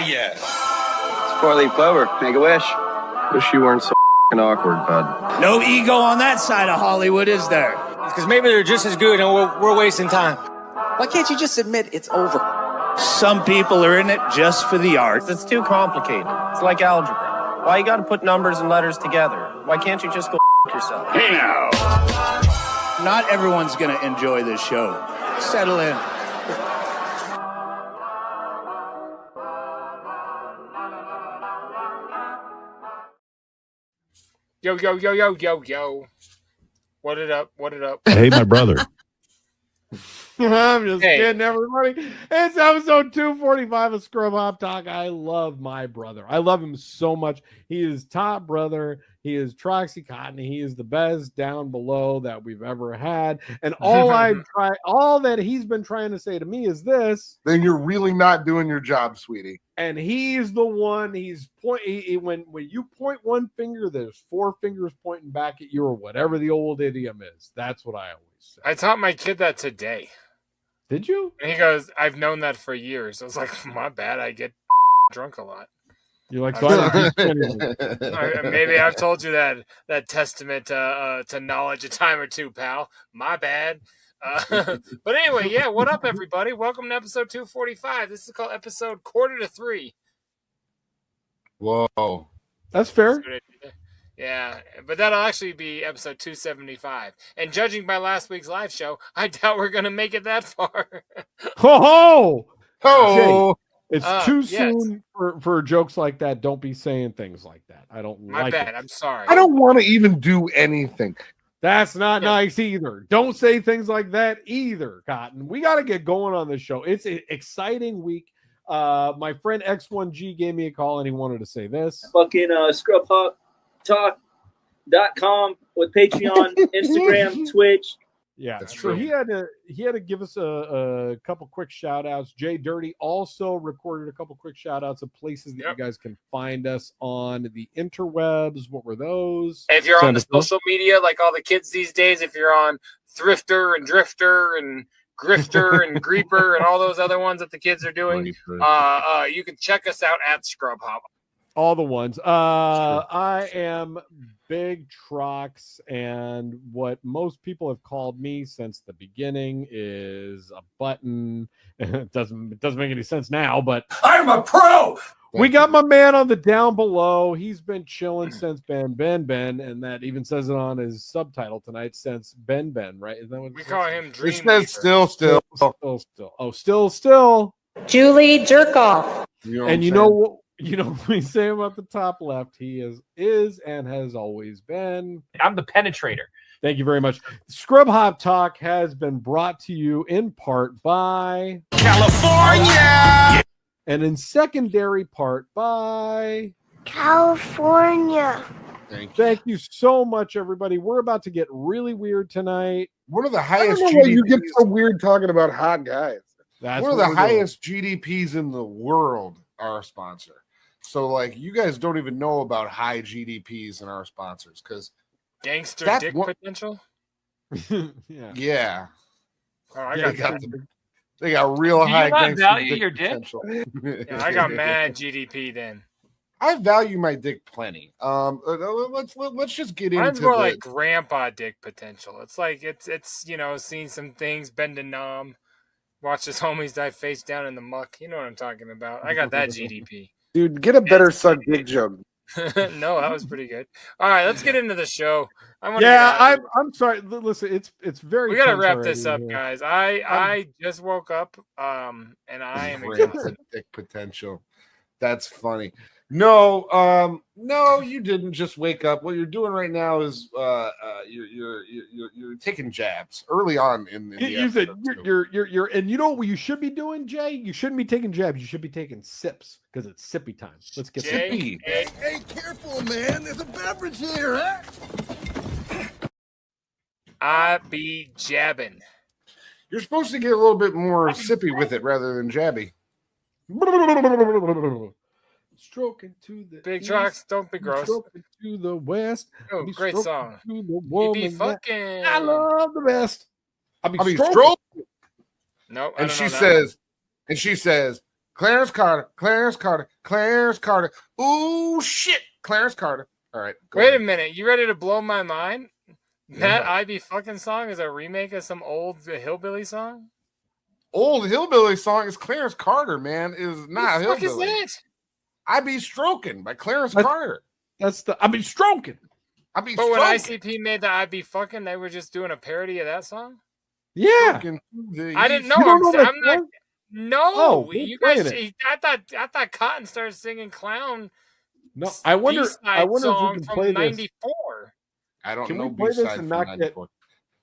yes. It's four-leaf clover. Make a wish. Wish you weren't so awkward, bud. No ego on that side of Hollywood, is there? Because maybe they're just as good and we're wasting time. Why can't you just admit it's over? Some people are in it just for the art. It's too complicated. It's like algebra. Why you gotta put numbers and letters together? Why can't you just go yourself? Hey now. Not everyone's going to enjoy this show. Settle in. Yo, yo, yo, yo, yo, yo. What it up? What it up? Hey, my brother. I'm just kidding, everybody. It's episode 245 of Scrub Hop Talk. I love my brother. I love him so much. He is top brother. He is Troxy Cotton. He is the best down below that we've ever had. And all that he's been trying to say to me is this. Then you're really not doing your job, sweetie. And he's the one. When you point one finger, there's four fingers pointing back at you, or whatever the old idiom is. That's what I always say. I taught my kid that today. Did you? And he goes, I've known that for years. I was like, my bad. I get drunk a lot. You're like, maybe I've told you that testament to knowledge a time or two, pal. My bad. But anyway, yeah, what up, everybody? Welcome to episode 245. This is called episode 2:45. Whoa. That's fair. Yeah, but that'll actually be episode 275. And judging by last week's live show, I doubt we're going to make it that far. Ho ho! It's too soon for jokes like that. Don't be saying things like that. I don't My like bad. it. I'm sorry. I don't want to even do anything. That's not nice either. Don't say things like that either, Cotton. We got to get going on this show. It's an exciting week. My friend X1G gave me a call and he wanted to say this. Fucking scrubhoptalk.com with Patreon, Instagram, Twitch. Yeah, that's so true. he had to give us a couple quick shout outs. JDirty also recorded a couple quick shout outs of places that you guys can find us on the interwebs. What were those? If you're on the social media, like all the kids these days, if you're on Thrifter and Drifter and Grifter and Greeper and all those other ones that the kids are doing, you can check us out at Scrub Hop. All the ones. I am Big Trox, and what most people have called me since the beginning is a button. It doesn't make any sense now, but I'm a pro. We got my man on the down below. He's been chilling since Ben, and that even says it on his subtitle tonight, since Ben, right? Is that what we call him Dream? It says still. Oh, still. Julie Jerkoff. And you know what? You know what we say about the top left? He is and has always been. I'm the penetrator. Thank you very much. Scrub Hop Talk has been brought to you in part by California, and in secondary part by California. Thank you so much, everybody. We're about to get really weird tonight. One of the highest I don't know why GDPs. you get so weird talking about hot guys. That's one of the highest GDPs in the world are our sponsor. So, like, you guys don't even know about high GDPs in our sponsors because Gangster Dick Potential. Yeah. Oh, they got real high gangster value dick your dick? potential. Yeah, I got mad GDP then. I value my dick plenty. Let's just get Mine's into more like grandpa dick potential. It's like it's seen some things, bend a numb, watch his homies die face down in the muck. You know what I'm talking about. I got that GDP. Dude, get a better suck dick joke. No, that was pretty good. All right, let's get into the show. I'm sorry. Listen, it's very. We gotta wrap this up, guys. I just woke up, and I am exhausted. Dick potential. That's funny. No, you didn't just wake up. What you're doing right now is you're taking jabs early on in the you said you're and you know what you should be doing, Jay? You shouldn't be taking jabs. You should be taking sips because it's sippy time. Let's get sippy. Hey, careful, man. There's a beverage here, huh? I be jabbing. You're supposed to get a little bit more sippy with it rather than jabby. Stroking to the Big east, Trox, don't be gross. Stroking to the west. Oh, great song. To the You be fucking. I love the best. I'll be stroking. No, and she says, Clarence Carter. Clarence Carter. Clarence Carter. Ooh, shit. Clarence Carter. All right. Wait a minute. You ready to blow my mind? That I Be Fucking song is a remake of some old hillbilly song? Old hillbilly song is Clarence Carter, man. Is not What the fuck hillbilly. is that? I Be Stroking by Clarence Carter. That's the I Be Stroking. I Be But when Stroking. ICP made the I Be Fucking, they were just doing a parody of that song? Yeah. I didn't know. You don't know that I'm not. song? No, Oh, we're you guys. playing I thought Cotton started singing "Clown." No, I wonder B-side if we song can from play this. '94. I don't Can know we play this B-side and from not get- 94.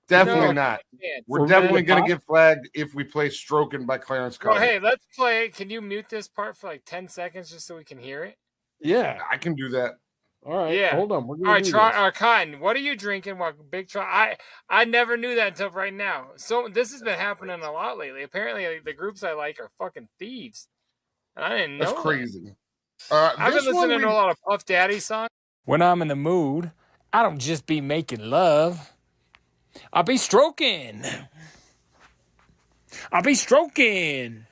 Definitely No, not. I can't. We're We're definitely gonna going get to get flagged if we play Stroking by Clarence Well, Carter. hey, let's play it. Can you mute this part for like 10 seconds just so we can hear it? Yeah. I can do that. All right. Yeah. Hold on. We're All gonna right, do try this. Cotton. What are you drinking? What big try? I never knew that until right now. So this has been happening a lot lately. Apparently, the groups I like are fucking thieves, and I didn't know. That's that. crazy. I've This been one listening to a we- lot of Puff Daddy songs. When I'm in the mood, I don't just be making love. I be stroking. I be stroking.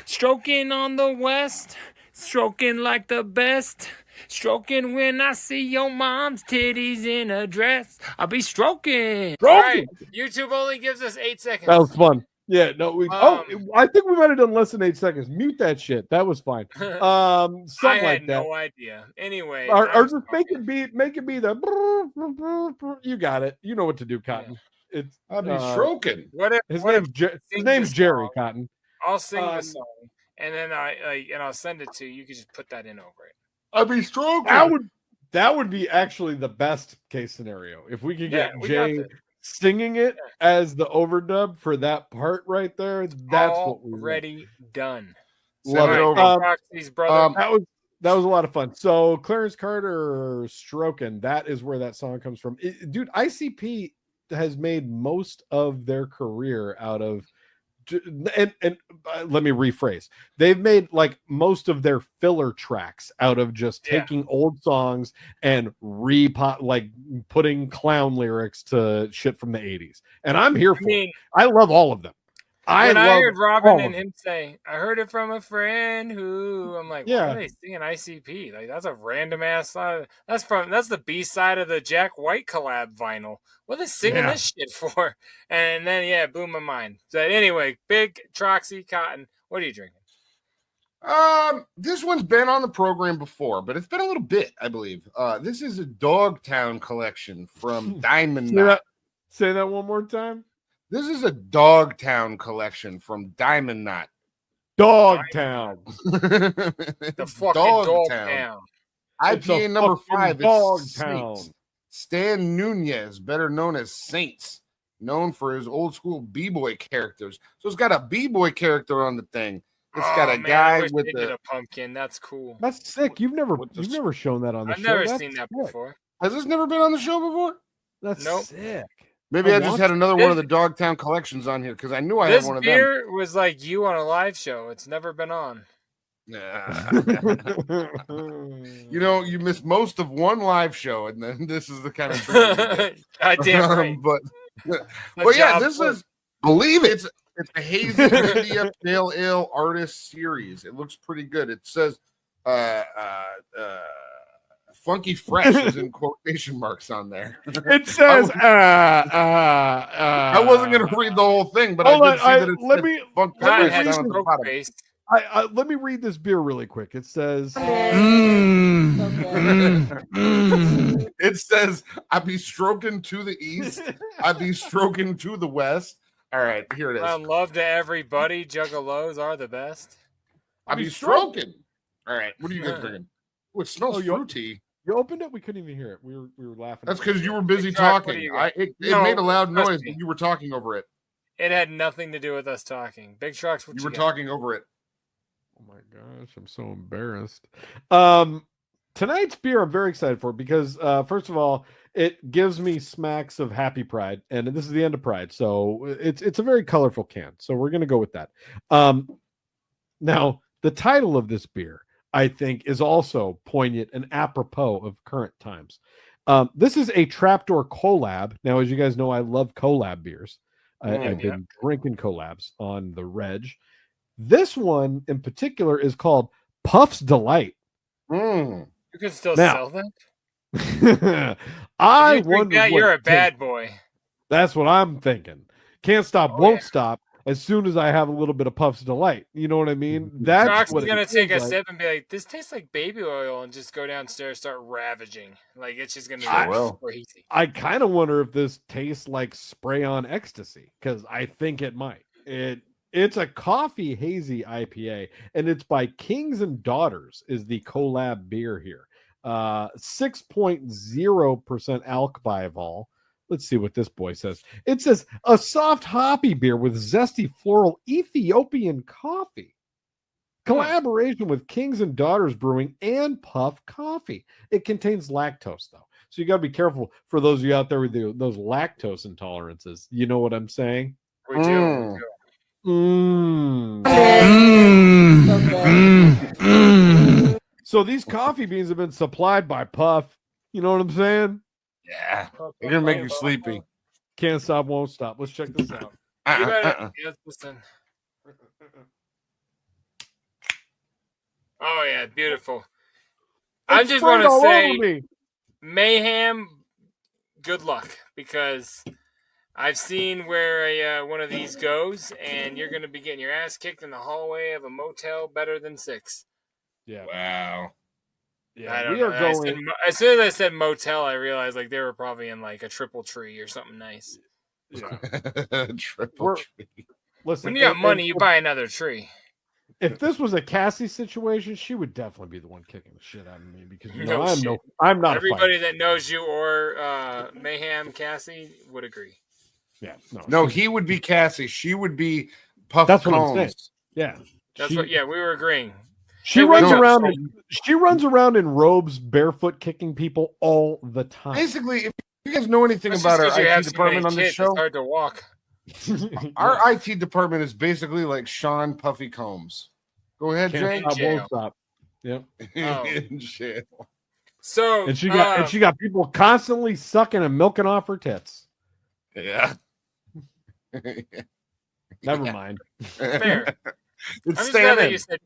Stroking on the west. Stroking like the best. Stroking when I see your mom's titties in a dress. I be stroking. All right, YouTube only gives us 8 seconds. That was fun. Yeah, no, we Um, I think we might have done less than 8 seconds. Mute that shit. That was fine. Something I had like that. no idea. Anyway, Or I'm just make it be the you got it. You know what to do, Cotton. It's I'll be stroking. What if, his what if name's his sing name's this Jerry song? Cotton. I'll sing the Um, song, and then I'll send it to you. You can just put that in over it. I'll be stroking. That would be actually the best case scenario if we could get we got Jay this. singing it as the overdub for that part right there. That's what we want. Already done. Love it. Send it over. Proxy's brother. That was a lot of fun. So Clarence Carter Strokin', that is where that song comes from. Dude, ICP has made most of their career out of and let me rephrase. They've made like most of their filler tracks out of just taking old songs and like putting clown lyrics to shit from the 80s. And I'm here for it. I love all of them. I heard Robin all and of them. him say, I heard it from a friend who, I'm like, why Yeah. are they singing ICP? Like, that's a random ass song. That's the B side of the Jack White collab vinyl. What are they singing this shit for? And then, blew my mind. So anyway, big Troxy Cotton. What are you drinking? This one's been on the program before, but it's been a little bit, I believe. This is a Dogtown collection from Diamond Knot. Say that one more time. This is a Dogtown collection from Diamond Knot. Dogtown. The fucking Dogtown. IPA number 5 is Dogtown. Saints. Stan Nunez, better known as Saints, known for his old school B-boy characters. So it's got a B-boy character on the thing. It's got a guy with a pumpkin. That's cool. That's sick. You've never shown that on the I've show. never That's seen that sick. before. Has this never been on the show before? That's Nope. sick. Maybe I just had another one of the Dogtown collections on here because I knew I had This one of them. beer was like you on a live show. It's never been on. You know, you missed most of one live show, and then this is the kind of drink Goddamn right. But yeah, this is, believe it, it's a hazy India pale ale artist series. It looks pretty good. It says funky fresh is in quotation marks on there. It says I wasn't gonna read the whole thing, but I did see that it let said me funky God, it fresh had down at the stroke bottom. face. let me read this beer really quick. It says It says, I be stroking to the east, I be stroking to the west. All right, here it is. Love to everybody. Juggalos are the best. I be stroking. All right, what are you guys drinking? Oh, it smells you- fruity. you opened it. We couldn't even hear it. We were laughing. That's because you were busy Big Truck, what do talking. you got? It No, made a loud trust noise, me. but you were talking over it. It had nothing to do with us talking. Big Trucks, what You you were got? talking over it. Oh my gosh, I'm so embarrassed. Tonight's beer I'm very excited for because first of all, it gives me smacks of Happy Pride, and this is the end of Pride, so it's a very colorful can. So we're gonna go with that. Now the title of this beer, I think, is also poignant and apropos of current times. This is a Trapdoor collab. Now, as you guys know, I love collab beers. I've been drinking collabs on the reg. This one in particular is called Puff's Delight. Mm. You can still Now- sell that? I If you drink wonder that, what you're a it tastes. bad boy. That's what I'm thinking. Can't stop, Oh, won't yeah. stop. As soon as I have a little bit of Puff's Delight, you know what I mean? That's Trox what is gonna it take a feels like. sip and be like, "This tastes like baby oil," and just go downstairs, start ravaging. Like it's just gonna be crazy. I kind of wonder if this tastes like spray on ecstasy because I think it might. It's a coffee hazy IPA, and it's by Kings and Daughters is the collab beer here. 6.0% alc by vol. Let's see what this boy says. It says a soft hoppy beer with zesty floral Ethiopian coffee. Collaboration with Kings and Daughters Brewing and Puff Coffee. It contains lactose though, so you got to be careful for those of you out there with those lactose intolerances. You know what I'm saying? We do. So these coffee beans have been supplied by Puff. You know what I'm saying? Yeah. They're gonna make you sleepy. Can't stop, won't stop. Let's check this out. You better, yes, listen. Oh yeah, beautiful. I It's just sprayed want to all say, over me. Mayhem, good luck, because I've seen where one of these goes, and you're going to be getting your ass kicked in the hallway of a motel better than 6. Yeah. Wow. Yeah, I don't we know. are going. As soon as I said motel, I realized like they were probably in like a triple tree or something nice. Yeah. Triple tree. Listen, When you got money, you buy another tree. If this was a Cassie situation, she would definitely be the one kicking the shit out of me because No I'm shit. I'm not. Everybody that knows you or Mayhem Cassie would agree. Yeah, No, he would be Cassie. She would be Puff That's what I'm saying. Combs. Yeah, That's what. Yeah, we were agreeing. She Hey, runs wake up, around. Soul. She runs around in robes, barefoot, kicking people all the time. Basically, if you guys know anything That's about just 'cause you our have IT so department many on this kids, show, it's hard to walk. our IT department is basically like Sean Puffy Combs. Go ahead, Jay. Can't stop, won't stop. Yep. Oh. In jail. So And she got people constantly sucking and milking off her tits. Yeah. Never mind. fair. It's I'm just glad that standing. you said.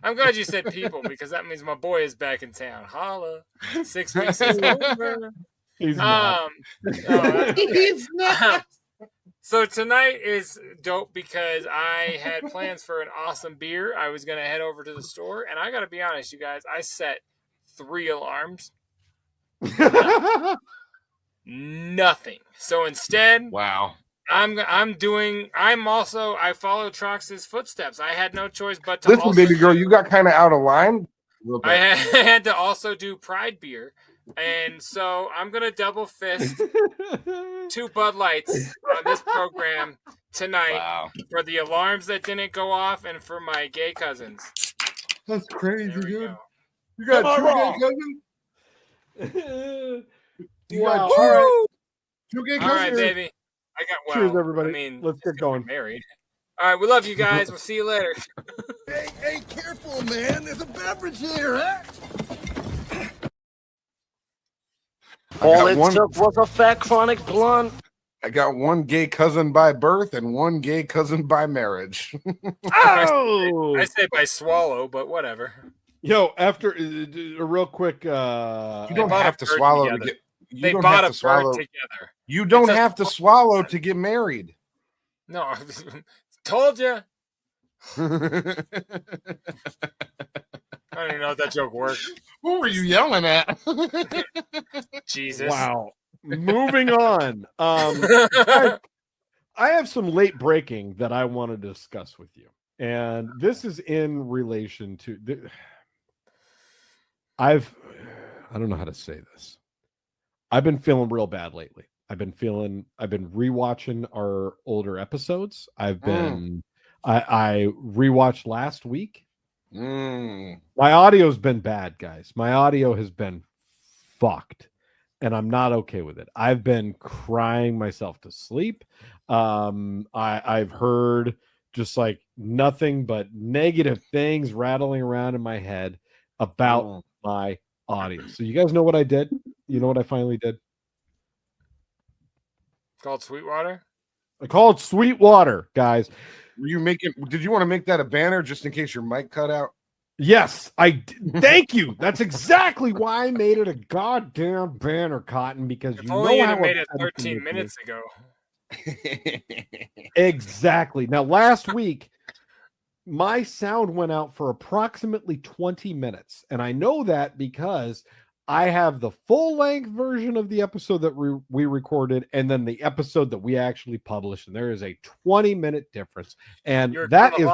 I'm glad you said people because that means my boy is back in town. Holla, 6 weeks is over. He's not. He's not. So tonight is dope because I had plans for an awesome beer. I was gonna head over to the store, and I gotta be honest, you guys, I set 3 alarms. Nothing. So instead, Wow. I follow Trox's footsteps. I had no choice but to Listen, also baby girl, you got kind of out of line. Real I bad. had to also do Pride beer. And so I'm going to double fist 2 Bud Lights on this program tonight Wow. for the alarms that didn't go off and for my gay cousins. That's crazy, There we dude. go. You got Come 2 on. gay cousins? You Wow. got All right. 2 gay All right, cousins? baby. I got Cheers, everybody. I mean, Let's get if going. we're married. All right, we love you guys. We'll see you later. Hey, careful, man. There's a beverage here, huh? All it took was a fat chronic blunt. I got 1 gay cousin by birth and 1 gay cousin by marriage. Oh, I say by swallow, but whatever. yo! After a real quick, You They don't bought a have to bird swallow together. to get. You They don't bought have a to bird swallow. together. You don't It's a have to small swallow bird. to get married. No, told you. I don't even know if that joke worked. Who were you yelling at? Jesus. wow. Moving on. I have some late breaking that I want to discuss with you, and this is in relation to. I don't know how to say this. I've been feeling real bad lately. I've been rewatching our older episodes. I rewatched last week. My audio's been bad, guys. My audio has been fucked, and I'm not okay with it. I've been crying myself to sleep. I've heard just like nothing but negative things rattling around in my head about my audio. So you guys know what I did? You know what I finally did? Called Sweetwater? I called Sweetwater, guys. Did you want to make that a banner just in case your mic cut out? Yes, thank you. That's exactly why I made it a goddamn banner, Cotton, because If you only know you'd how have made it upset can 13 make me. minutes ago. Exactly. Now, last week, my sound went out for approximately 20 minutes. And I know that because I have the full-length version of the episode that we recorded and then the episode that we actually published. And there is a 20-minute difference. And that is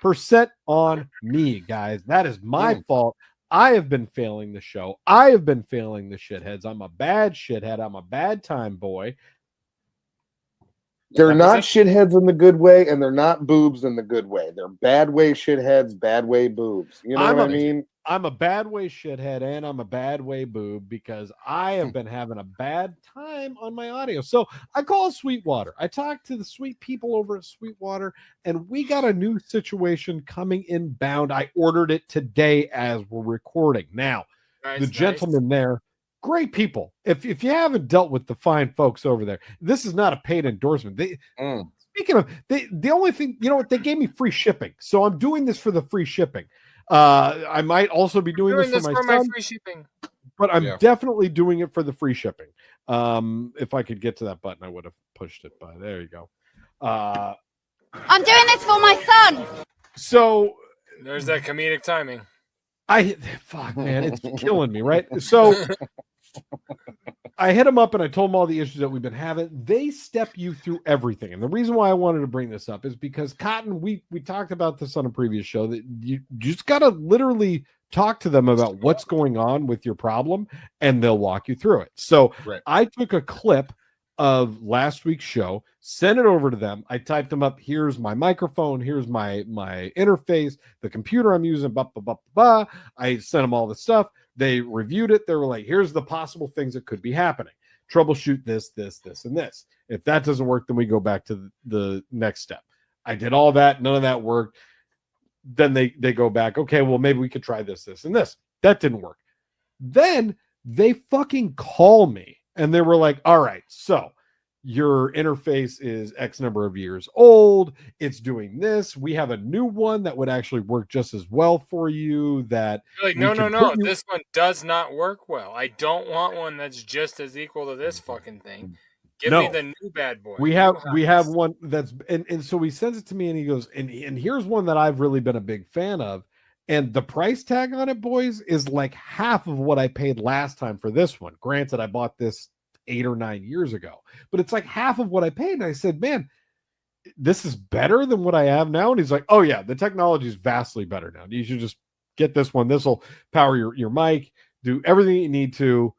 100% on me, guys. That is my fault. I have been failing the show. I have been failing the shitheads. I'm a bad shithead. I'm a bad time boy. They're not shitheads in the good way, and they're not boobs in the good way. They're bad way shitheads, bad way boobs. You know what I mean? I'm a bad way shithead, and I'm a bad way boob because I have been having a bad time on my audio. So I called Sweetwater. I talked to the sweet people over at Sweetwater, and we got a new situation coming inbound. I ordered it today as we're recording. Now, the gentleman there, great people. If you haven't dealt with the fine folks over there, this is not a paid endorsement. Speaking of, the only thing, you know what, they gave me free shipping. So I'm doing this for the free shipping. I might also be doing this for my son, free shipping. but I'm definitely doing it for the free shipping. If I could get to that button, I would have pushed it by. There you go. I'm doing this for my son. So there's that comedic timing. Fuck, man, it's killing me, right? So I hit them up and I told them all the issues that we've been having. They step you through everything. And the reason why I wanted to bring this up is because Cotton, we talked about this on a previous show, that you just got to literally talk to them about what's going on with your problem and they'll walk you through it. So I took a clip of last week's show, sent it over to them. I typed them up. Here's my microphone. Here's my interface, the computer I'm using, blah, blah, blah, blah. I sent them all the stuff. They reviewed it. They were like, here's the possible things that could be happening. Troubleshoot this, this, this, and this. If that doesn't work, then we go back to the next step. I did all that. None of that worked. Then they go back. Okay, well, maybe we could try this, this, and this. That didn't work. Then they fucking call me and they were like, all right, so your interface is X number of years old. It's doing this. We have a new one that would actually work just as well for you. That like, no. This one does not work well. I don't want one that's just as equal to this fucking thing. Give me the new bad boy. We have one that's and so he sends it to me and he goes, and here's one that I've really been a big fan of. And the price tag on it, boys, is like half of what I paid last time for this one. Granted, I bought this 8 or 9 years ago, but it's like half of what I paid. And I said, man, this is better than what I have now. And he's like, oh yeah, the technology is vastly better now. You should just get this one. This will power your mic, do everything you need to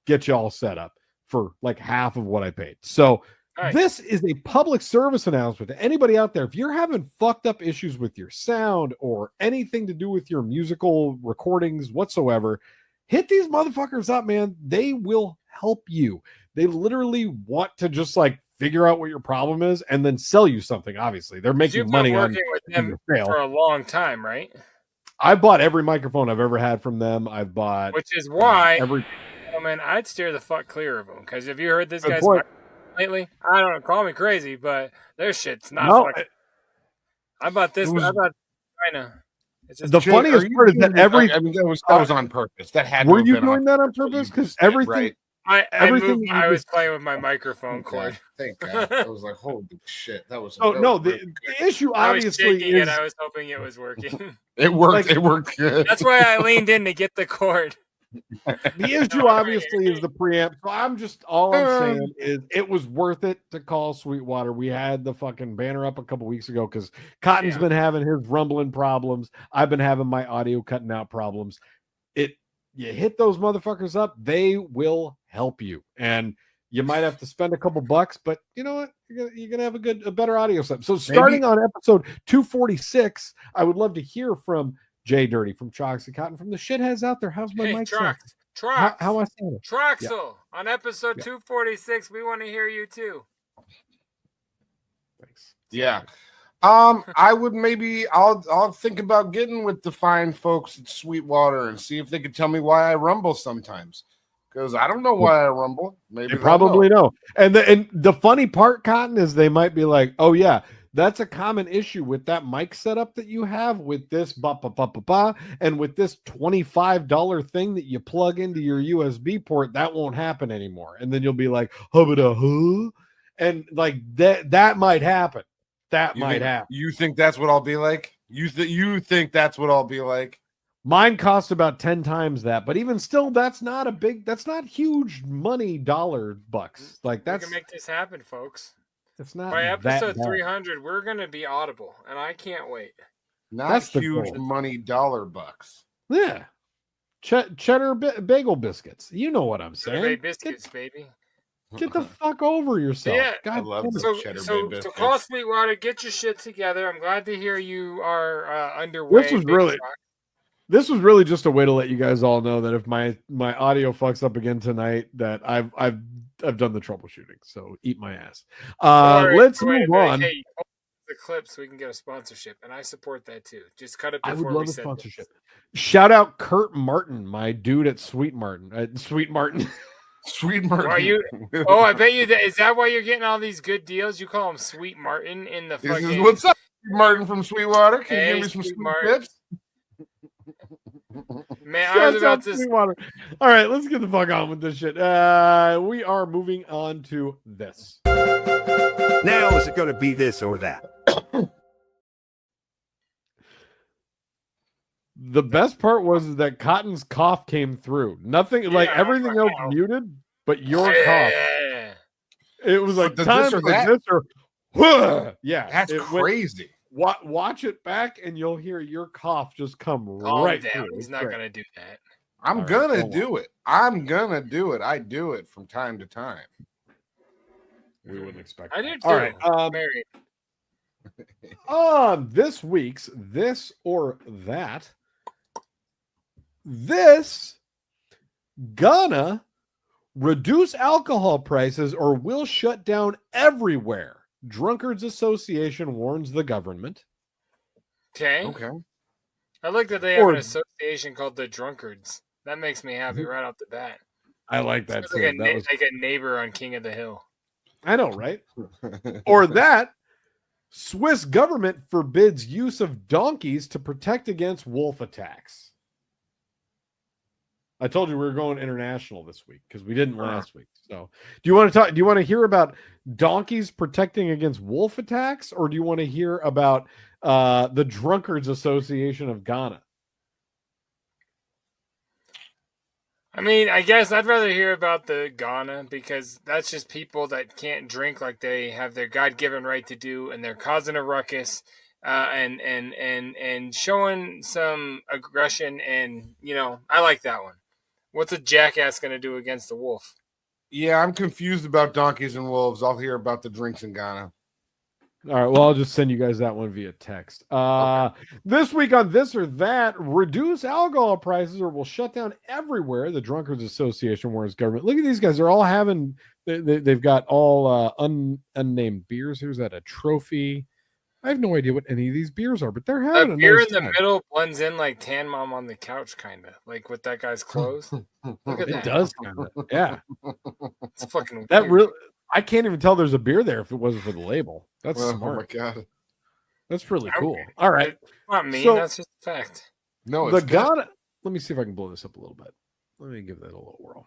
get you all set up for like half of what I paid. So this is a public service announcement to anybody out there. If you're having fucked up issues with your sound or anything to do with your musical recordings whatsoever, hit these motherfuckers up, man. They will help you. They literally want to just like figure out what your problem is and then sell you something. Obviously, they're making money on working with them for a long time, right? I've bought every microphone I've ever had from them. I've bought, which is why, man, I'd steer the fuck clear of them. Because have you heard this guy's lately? I don't know, call me crazy, but their shit's not. I bought this. I bought China. The funniest part is that that was on purpose. That had. Were you doing that on purpose? Because everything. Right. I was playing with my microphone cord. Thank God. I was like, holy shit, that was. The issue obviously is. I was hoping it was working. It worked. It worked good. That's why I leaned in to get the cord. The issue obviously is the preamp. So I'm saying is it was worth it to call Sweetwater. We had the fucking banner up a couple weeks ago because Cotton's been having his rumbling problems. I've been having my audio cutting out problems. You hit those motherfuckers up, they will help you. And you might have to spend a couple bucks, but you know what? You're gonna have a better audio set. So starting on episode 246, I would love to hear from JDirty, from Troxy Cotton, from the shitheads out there. How's my mic sound? How I sound it? Troxel, on episode 246, we want to hear you too. Thanks. Yeah. I would I'll think about getting with the fine folks at Sweetwater and see if they could tell me why I rumble sometimes. Because I don't know why I rumble. Maybe they probably know. And the funny part, Cotton, is they might be like, oh yeah, That's a common issue with that mic setup that you have with this and with this $25 thing that you plug into your USB port. That won't happen anymore. And then you'll be like, huh? And like that might happen. That might happen. You think that's what I'll be like? You think that's what I'll be like? Mine cost about 10 times that, but even still, that's not huge money, bucks. Like we can make this happen, folks. It's not by episode 300. We're gonna be audible, and I can't wait. That's huge money, $bucks. Yeah, cheddar bagel biscuits. You know what I'm saying? Cheddar biscuits, baby. Get the fuck over yourself. Yeah, God, I love those cheddar biscuits. So call Sweetwater, get your shit together. I'm glad to hear you are underway. This was really just a way to let you guys all know that if my audio fucks up again tonight, that I've done the troubleshooting. So eat my ass. Let's move on. Hey, the clip so we can get a sponsorship, and I support that too. Just cut it before I would love we a send sponsorship. Shout out Kurt Martin, my dude at Sweet Martin. Sweet Martin. I bet you that is that why you're getting all these good deals? You call him Sweet Martin in the fucking. What's up, Martin from Sweetwater? Can you give me some sweet tips? Man, I was about to. Sweetwater. All right, let's get the fuck on with this shit. We are moving on to this. Now, is it going to be this or that? The best part was that Cotton's cough came through. Nothing, like everything else muted, but your cough. It was like time for this or yeah. That's crazy. Watch it back, and you'll hear your cough just come right down. through. He's not gonna do that. I'm gonna do it. I'm gonna do it. I do it from time to time. We wouldn't expect. I do too. All right. Married. On this week's This or That, this gonna reduce alcohol prices or will shut down everywhere. Drunkards Association warns the government. Okay. I like that they have an association called the Drunkards. That makes me happy right off the bat. I like that too. Like a neighbor on King of the Hill. I know, right? Or that Swiss government forbids use of donkeys to protect against wolf attacks. I told you we were going international this week because we didn't last week. So, do you want to hear about donkeys protecting against wolf attacks, or do you want to hear about the Drunkards Association of Ghana? I mean, I guess I'd rather hear about the Ghana because that's just people that can't drink like they have their God-given right to do, and they're causing a ruckus and showing some aggression. And I like that one. What's a jackass going to do against the wolf? Yeah, I'm confused about donkeys and wolves. I'll hear about the drinks in Ghana. All right, well, I'll just send you guys that one via text. This week on This or That, reduce alcohol prices or will shut down everywhere. The Drunkards Association warns government. Look at these guys. They're all having, they've got all unnamed beers. Here's that, a trophy. I have no idea what any of these beers are, but they're having a beer nice in the time. middle blends in like Tan Mom on the couch, kind of like with that guy's clothes. Look at that. It does kind of, yeah. It's fucking that weird. really. I can't even tell there's a beer there if it wasn't for the label. That's smart. Oh my god, that's really cool. All right, it's not mean. So, that's just a fact. No, the Ghana. Let me see if I can blow this up a little bit. Let me give that a little whirl.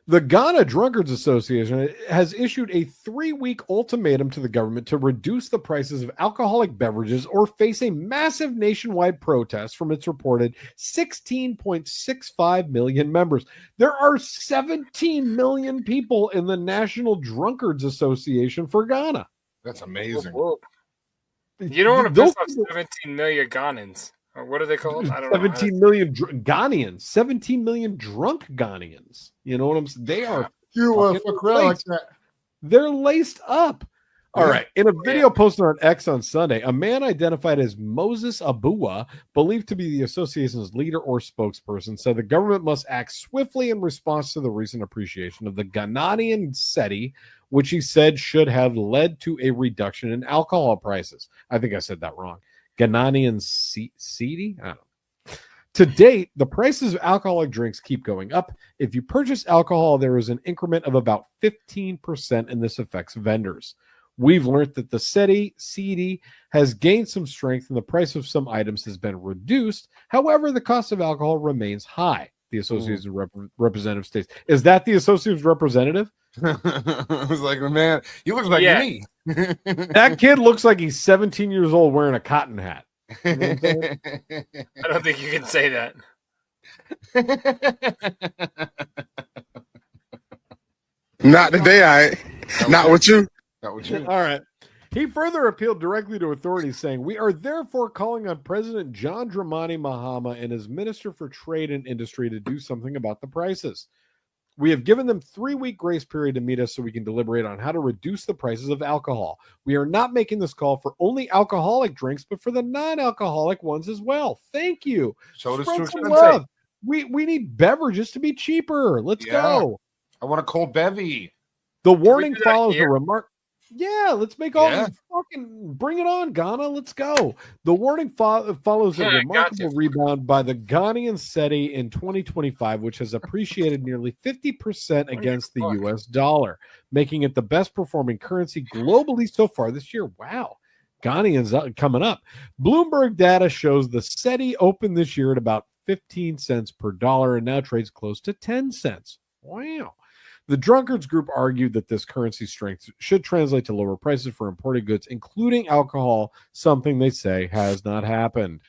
The Ghana Drunkards Association has issued a 3-week ultimatum to the government to reduce the prices of alcoholic beverages or face a massive nationwide protest from its reported 16.65 million members. There are 17 million people in the National Drunkards Association for Ghana. That's amazing. You don't want to piss off 17 million Ghanaians. Or what are they called? I don't know. 17 million Ghanaians. 17 million drunk Ghanaians. You know what I'm saying? They are like that. They're laced up. All right. In a video posted on X on Sunday, a man identified as Moses Abua, believed to be the association's leader or spokesperson, said the government must act swiftly in response to the recent appreciation of the Ghanaian cedi, which he said should have led to a reduction in alcohol prices. I think I said that wrong. Ghanaian cedi? I don't know. To date, the prices of alcoholic drinks keep going up. If you purchase alcohol, there is an increment of about 15%, and this affects vendors. We've learned that the CD has gained some strength and the price of some items has been reduced. However, the cost of alcohol remains high. The Associated Representative states. Is that the Associated Representative? I was like, man, he looks like me. That kid looks like he's 17 years old wearing a cotton hat. I don't think you can say that. Not today, Not with you. Not with you. All right. He further appealed directly to authorities, saying, "We are therefore calling on President John Dramani Mahama and his Minister for Trade and Industry to do something about the prices. We have given them 3-week grace period to meet us so we can deliberate on how to reduce the prices of alcohol. We are not making this call for only alcoholic drinks, but for the non-alcoholic ones as well. Thank you. So does Spread too some expensive. love. We need beverages to be cheaper. Let's go." I want a cold bevy. The warning do that follows a here? remark. Yeah, let's make all the fucking bring it on, Ghana. Let's go. The warning follows a Yeah, remarkable gotcha. rebound by the Ghanaian cedi in 2025, which has appreciated nearly 50% against the US dollar, making it the best performing currency globally so far this year. Wow. Ghanaians coming up. Bloomberg data shows the cedi opened this year at about 15 cents per dollar and now trades close to 10 cents. Wow. The Drunkards Group argued that this currency strength should translate to lower prices for imported goods, including alcohol, something they say has not happened.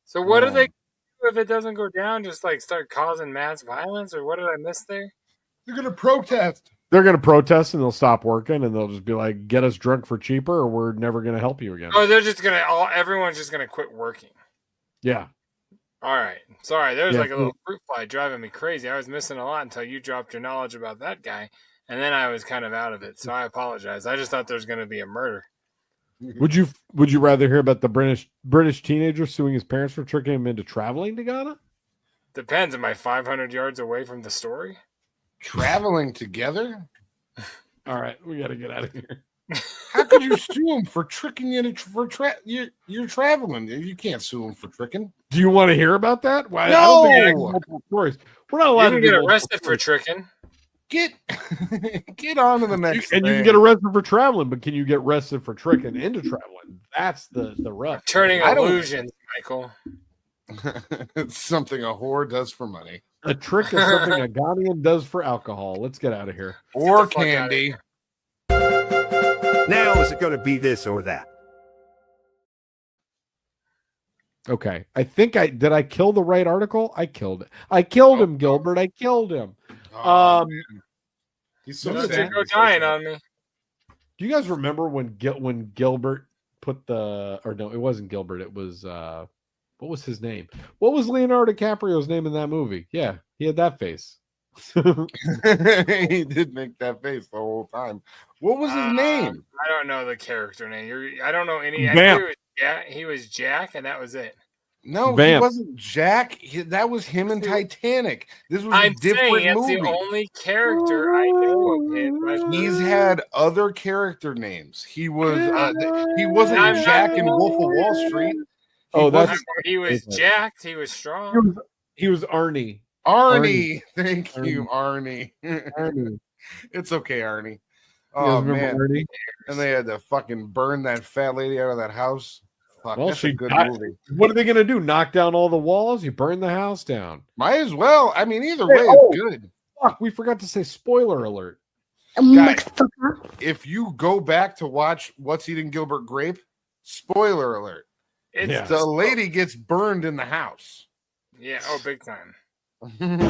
So what do they do if it doesn't go down? Just like start causing mass violence, or what did I miss there? They're going to protest. They're going to protest and they'll stop working and they'll just be like, get us drunk for cheaper or we're never going to help you again. Oh, they're just gonna everyone's just gonna quit working. Yeah. All right. Sorry, there's Yeah, like a little fruit fly driving me crazy. I was missing a lot until you dropped your knowledge about that guy, and then I was kind of out of it. So I apologize. I just thought there was going to be a murder. Would you rather hear about the British teenager suing his parents for tricking him into traveling to Ghana? Depends. Am I 500 yards away from the story? Traveling together? All right, we got to get out of here. How could you sue him for tricking you into you're traveling? You can't sue him for tricking. Do you want to hear about that? Why? No! I don't think I have multiple stories. We're not allowed You to can get do arrested for tricking. Get on to the next and you can get arrested for traveling, but can you get arrested for tricking into traveling? That's the rub. Turning illusions, Michael. It's something a whore does for money. A trick is something a Ghanaian does for alcohol. Let's get out of here. Or candy. Now is it going to be this or that? Okay. I think did I kill the right article? I killed it. I killed him, Gilbert. I killed him. He's so Don't sad. go dying on me. Do you guys remember when Gilbert put it wasn't Gilbert. It was what was his name? What was Leonardo DiCaprio's name in that movie? Yeah, he had that face. He did make that face the whole time. What was his name? I don't know the character name. I don't know any. Vamp. He was Jack, and that was it. No, Vamp. he wasn't Jack. That was him in Titanic. This was I'm a different saying that's movie. the only character I know of him. But He's had other character names. He was he wasn't I'm Jack not- in Wolf of Wall Street. He was jacked. He was strong. He was Arnie. Arnie. Thank you, Arnie. Arnie. It's okay, Arnie. You guys Oh remember man. Arnie? And they had to fucking burn that fat lady out of that house. Fuck, Well, that's a she good died. movie. What are they going to do? Knock down all the walls? You burn the house down. Might as well. I mean, either Hey, way, oh. it's good. Fuck, we forgot to say spoiler alert. Guys, if you go back to watch What's Eating Gilbert Grape, spoiler alert. It's The lady gets burned in the house. yeah. Oh, big time. Come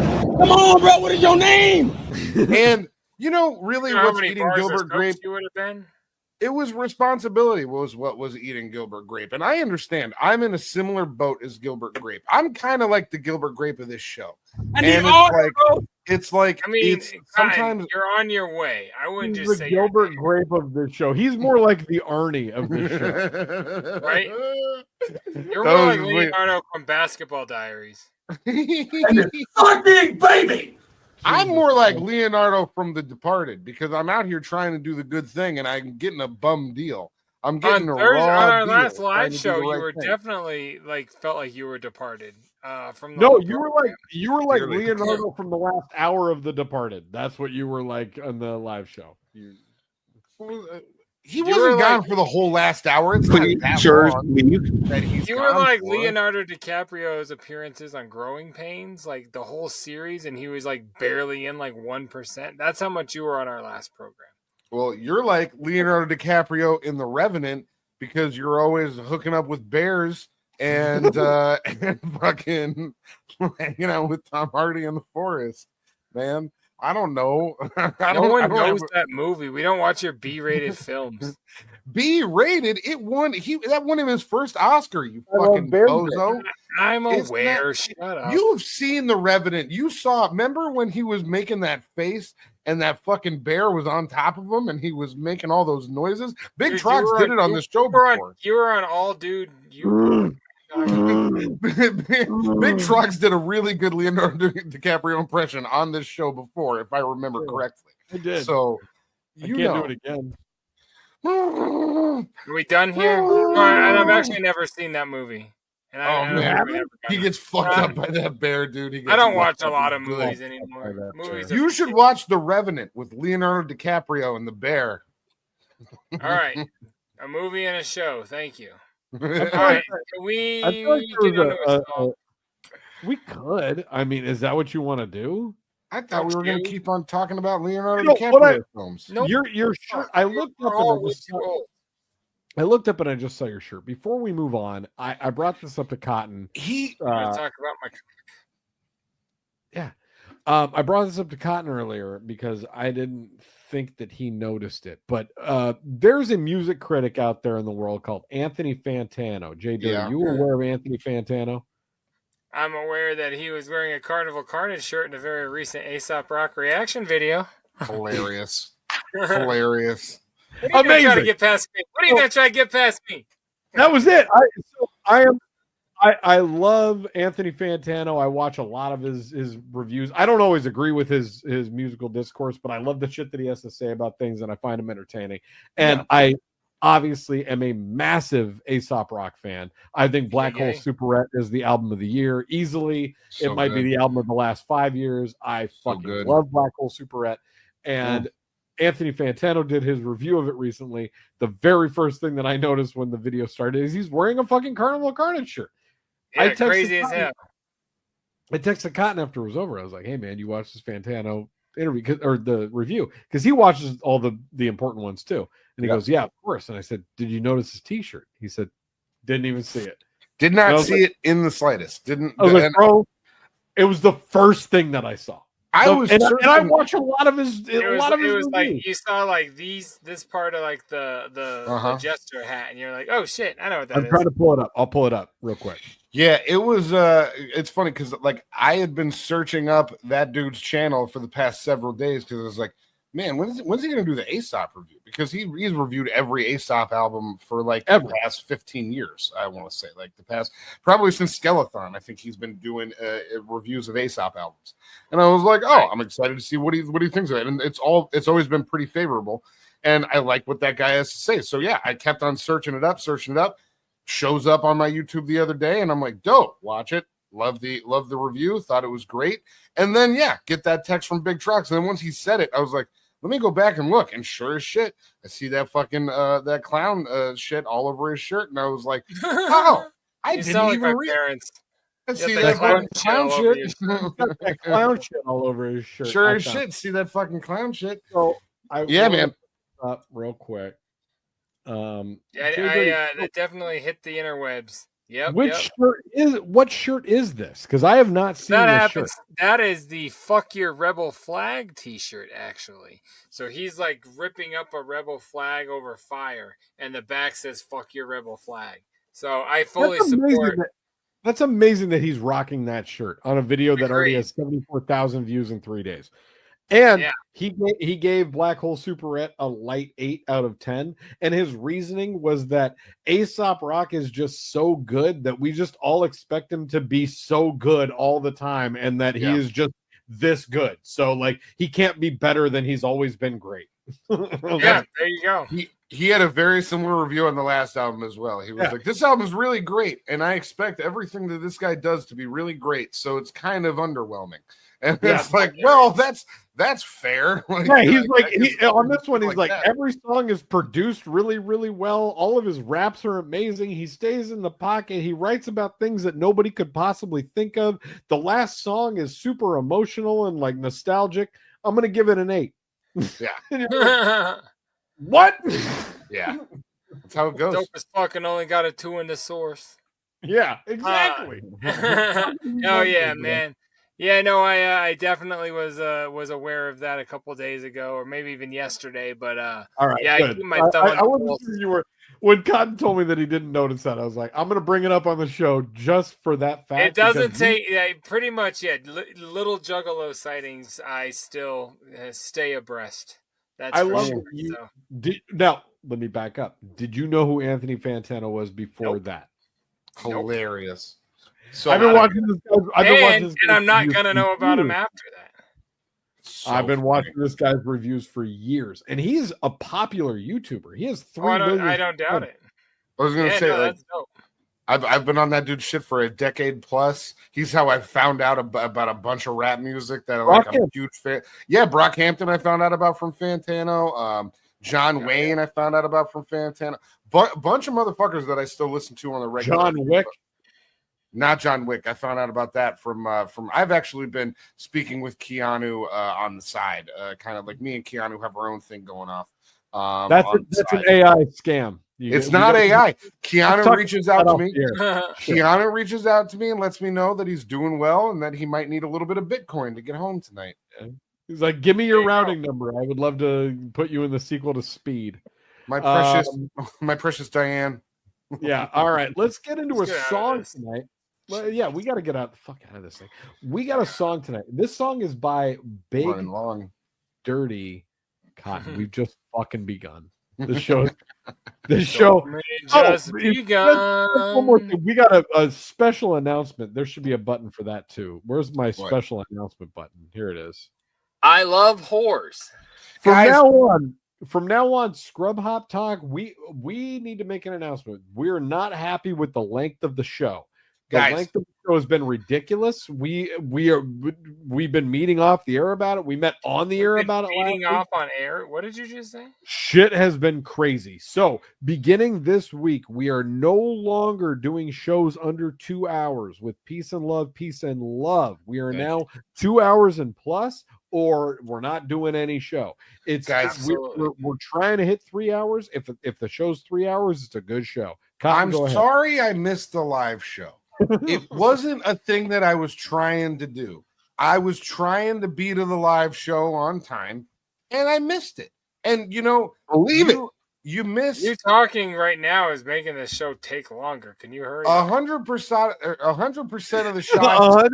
on, bro. What is your name? And you know, really, You know how What's many Eating bars of Gilbert Stokes Grape? you would have been? It was responsibility was what was eating Gilbert Grape. And I understand. I'm in a similar boat as Gilbert Grape. I'm kind of like the Gilbert Grape of this show. And it's like I mean, it's sometimes you're on your way. I wouldn't He's just the say Gilbert Grape of this show. He's more like the Arnie of this show. Right? You're That more like was Leonardo from Basketball Diaries. Fucking baby. I'm more like Leonardo from The Departed because I'm out here trying to do the good thing and I'm getting a bum deal. I'm getting On a Thursday, raw on our deal last trying live to do show, the you right were thing. definitely felt like you were departed. From the No, whole you were program. like Clearly. Leonardo from the last hour of The Departed. That's what you were like on the live show. He wasn't gone for the whole last hour. It's not that long that he's You were gone like for. Leonardo DiCaprio's appearances on Growing Pains, like the whole series, and he was like barely in like 1%. That's how much you were on our last program. Well, you're like Leonardo DiCaprio in The Revenant because you're always hooking up with bears and and fucking hanging out with Tom Hardy in the forest, man. I don't know. No one knows that movie. We don't watch your B-rated films. B-rated? It won. That won him his first Oscar. You fucking bozo. I'm aware. Shut up. You've seen The Revenant. You saw. Remember when he was making that face and that fucking bear was on top of him and he was making all those noises? Big Trox did it on the show before. You were on all, dude. Big Trox did a really good Leonardo DiCaprio impression on this show before, if I remember correctly. I did. So I can't do it again. Are we done here? And I've actually never seen that movie. And man, he gets fucked up by that bear, dude. I don't watch a lot of movies anymore. You should watch The Revenant with Leonardo DiCaprio and the bear. All right, a movie and a show. Thank you. All right, we could. I mean, is that what you want to do? I thought we were going to keep on talking about Leonardo DiCaprio films. No, your shirt. I looked up and I just saw your shirt. Before we move on, I brought this up to Cotton. Talk about my. Yeah, I brought this up to Cotton earlier because I didn't think that he noticed it. But there's a music critic out there in the world called Anthony Fantano. JDirty, you aware of Anthony Fantano? I'm aware that he was wearing a Carnival Carnage shirt in a very recent Aesop Rock reaction video. Hilarious. Hilarious. What are you trying to get past me? What are you going to try to get past me? That was it. I love Anthony Fantano. I watch a lot of his reviews. I don't always agree with his musical discourse, but I love the shit that he has to say about things, and I find him entertaining. And I obviously am a massive Aesop Rock fan. I think Black Hole Superette is the album of the year easily. It might be the album of the last 5 years. I fucking love Black Hole Superette. And Anthony Fantano did his review of it recently. The very first thing that I noticed when the video started is he's wearing a fucking Carnival Carnage shirt. Yeah, crazy as hell. I texted Cotton after it was over. I was like, "Hey man, you watched this Fantano interview or the review?" Because he watches all the important ones too. And he goes, "Yeah, of course." And I said, "Did you notice his T-shirt?" He said, "Didn't even see it. Did not see it in the slightest. Didn't." I was like, "Bro, it was the first thing that I saw." I watch a lot of his. It was like you saw like this part of like the jester hat, and you're like, "Oh shit, I know what that is." I'm trying to pull it up. I'll pull it up real quick. Yeah, it was. It's funny because like I had been searching up that dude's channel for the past several days because I was like, man, when's he going to do the Aesop review? Because he's reviewed every Aesop album for like the past 15 years. I want to say like the past probably since Skeleton. I think he's been doing reviews of Aesop albums, and I was like, oh, I'm excited to see what he thinks of it. And it's always been pretty favorable, and I like what that guy has to say. So yeah, I kept on searching it up. Shows up on my YouTube the other day, and I'm like, dope, watch it. Love the review, thought it was great. And then get that text from Big Trox. And then once he said it, I was like, let me go back and look. And sure as shit, I see that fucking that clown shit all over his shirt. And I was like, oh, I didn't even read parents. I see that fucking clown shit. That clown shit all over his shirt. Sure as shit, see that fucking clown shit. So man. Up real quick. That definitely hit the interwebs. Yep. What shirt is this? Because I have not seen this shirt. That is the "Fuck Your Rebel Flag" T-shirt, actually. So he's like ripping up a rebel flag over fire, and the back says "Fuck Your Rebel Flag." So I fully support. That's amazing that he's rocking that shirt on a video that already has 74,000 views in 3 days. And he gave Black Hole Superette a light 8 out of 10. And his reasoning was that Aesop Rock is just so good that we just all expect him to be so good all the time. And that he is just this good. So like he can't be better than he's always been great. There you go. He had a very similar review on the last album as well. He was like, "This album is really great, and I expect everything that this guy does to be really great. So it's kind of underwhelming." And it's like, well, that's fair. Like, yeah, he's on this one. He's like like every song is produced really, really well. All of his raps are amazing. He stays in the pocket. He writes about things that nobody could possibly think of. The last song is super emotional and like nostalgic. I'm gonna give it an 8. Yeah. What? Yeah, that's how it goes. Dope as fucking only got a 2 in the source. Yeah, exactly. Oh yeah, man. Yeah, no, I definitely was aware of that a couple days ago, or maybe even yesterday. But all right, yeah, good. I keep my thumb on I wasn't sure you were. When Cotton told me that he didn't notice that, I was like, I'm going to bring it up on the show just for that fact. It doesn't take pretty much. Yeah, little Juggalo sightings. I still stay abreast. That's I for love sure, you. so. Now, let me back up. Did you know who Anthony Fantano was before that? Hilarious. So I've been watching this guy. And I'm not gonna know about him after that. I've been watching this guy's reviews for years, and he's a popular YouTuber. He has 3 million. I don't doubt it. I was gonna say, no, like, that's dope. I've been on that dude's shit for a decade plus. He's how I found out about a bunch of rap music that I'm a huge fan. Yeah, Brockhampton I found out about from Fantano. John Wayne I found out about from Fantano. Bunch of motherfuckers that I still listen to on the regular. John Wick. Not John Wick. I found out about that from I've actually been speaking with Keanu on the side. Kind of like me and Keanu have our own thing going off. That's an AI scam. It's not AI. Keanu reaches out to me. Keanu reaches out to me and lets me know that he's doing well and that he might need a little bit of Bitcoin to get home tonight. He's like, give me your routing number. I would love to put you in the sequel to Speed. My precious Diane. Yeah. All right. Let's get into a song tonight. Well, yeah, we got to get out the fuck out of this thing. We got a song tonight. This song is by Big Dirty Cotton. We've just fucking begun. The show. Just begun. One more thing. We got a special announcement. There should be a button for that too. Where's my special announcement button? Here it is. I love whores. From now on, Scrub Hop Talk, we need to make an announcement. We're not happy with the length of the show. The length of the show has been ridiculous. We've been meeting off the air about it. We met on the air about it. Meeting off on air. What did you just say? Shit has been crazy. So beginning this week, we are no longer doing shows under 2 hours with peace and love. We are now 2 hours and plus, or we're not doing any show. It's we're trying to hit 3 hours. If the show's 3 hours, it's a good show. I'm sorry I missed the live show. It wasn't a thing that I was trying to do. I was trying to be to the live show on time, and I missed it. And believe it, you missed. You talking right now is making the show take longer. Can you hurry? 100%. 100% of the shots.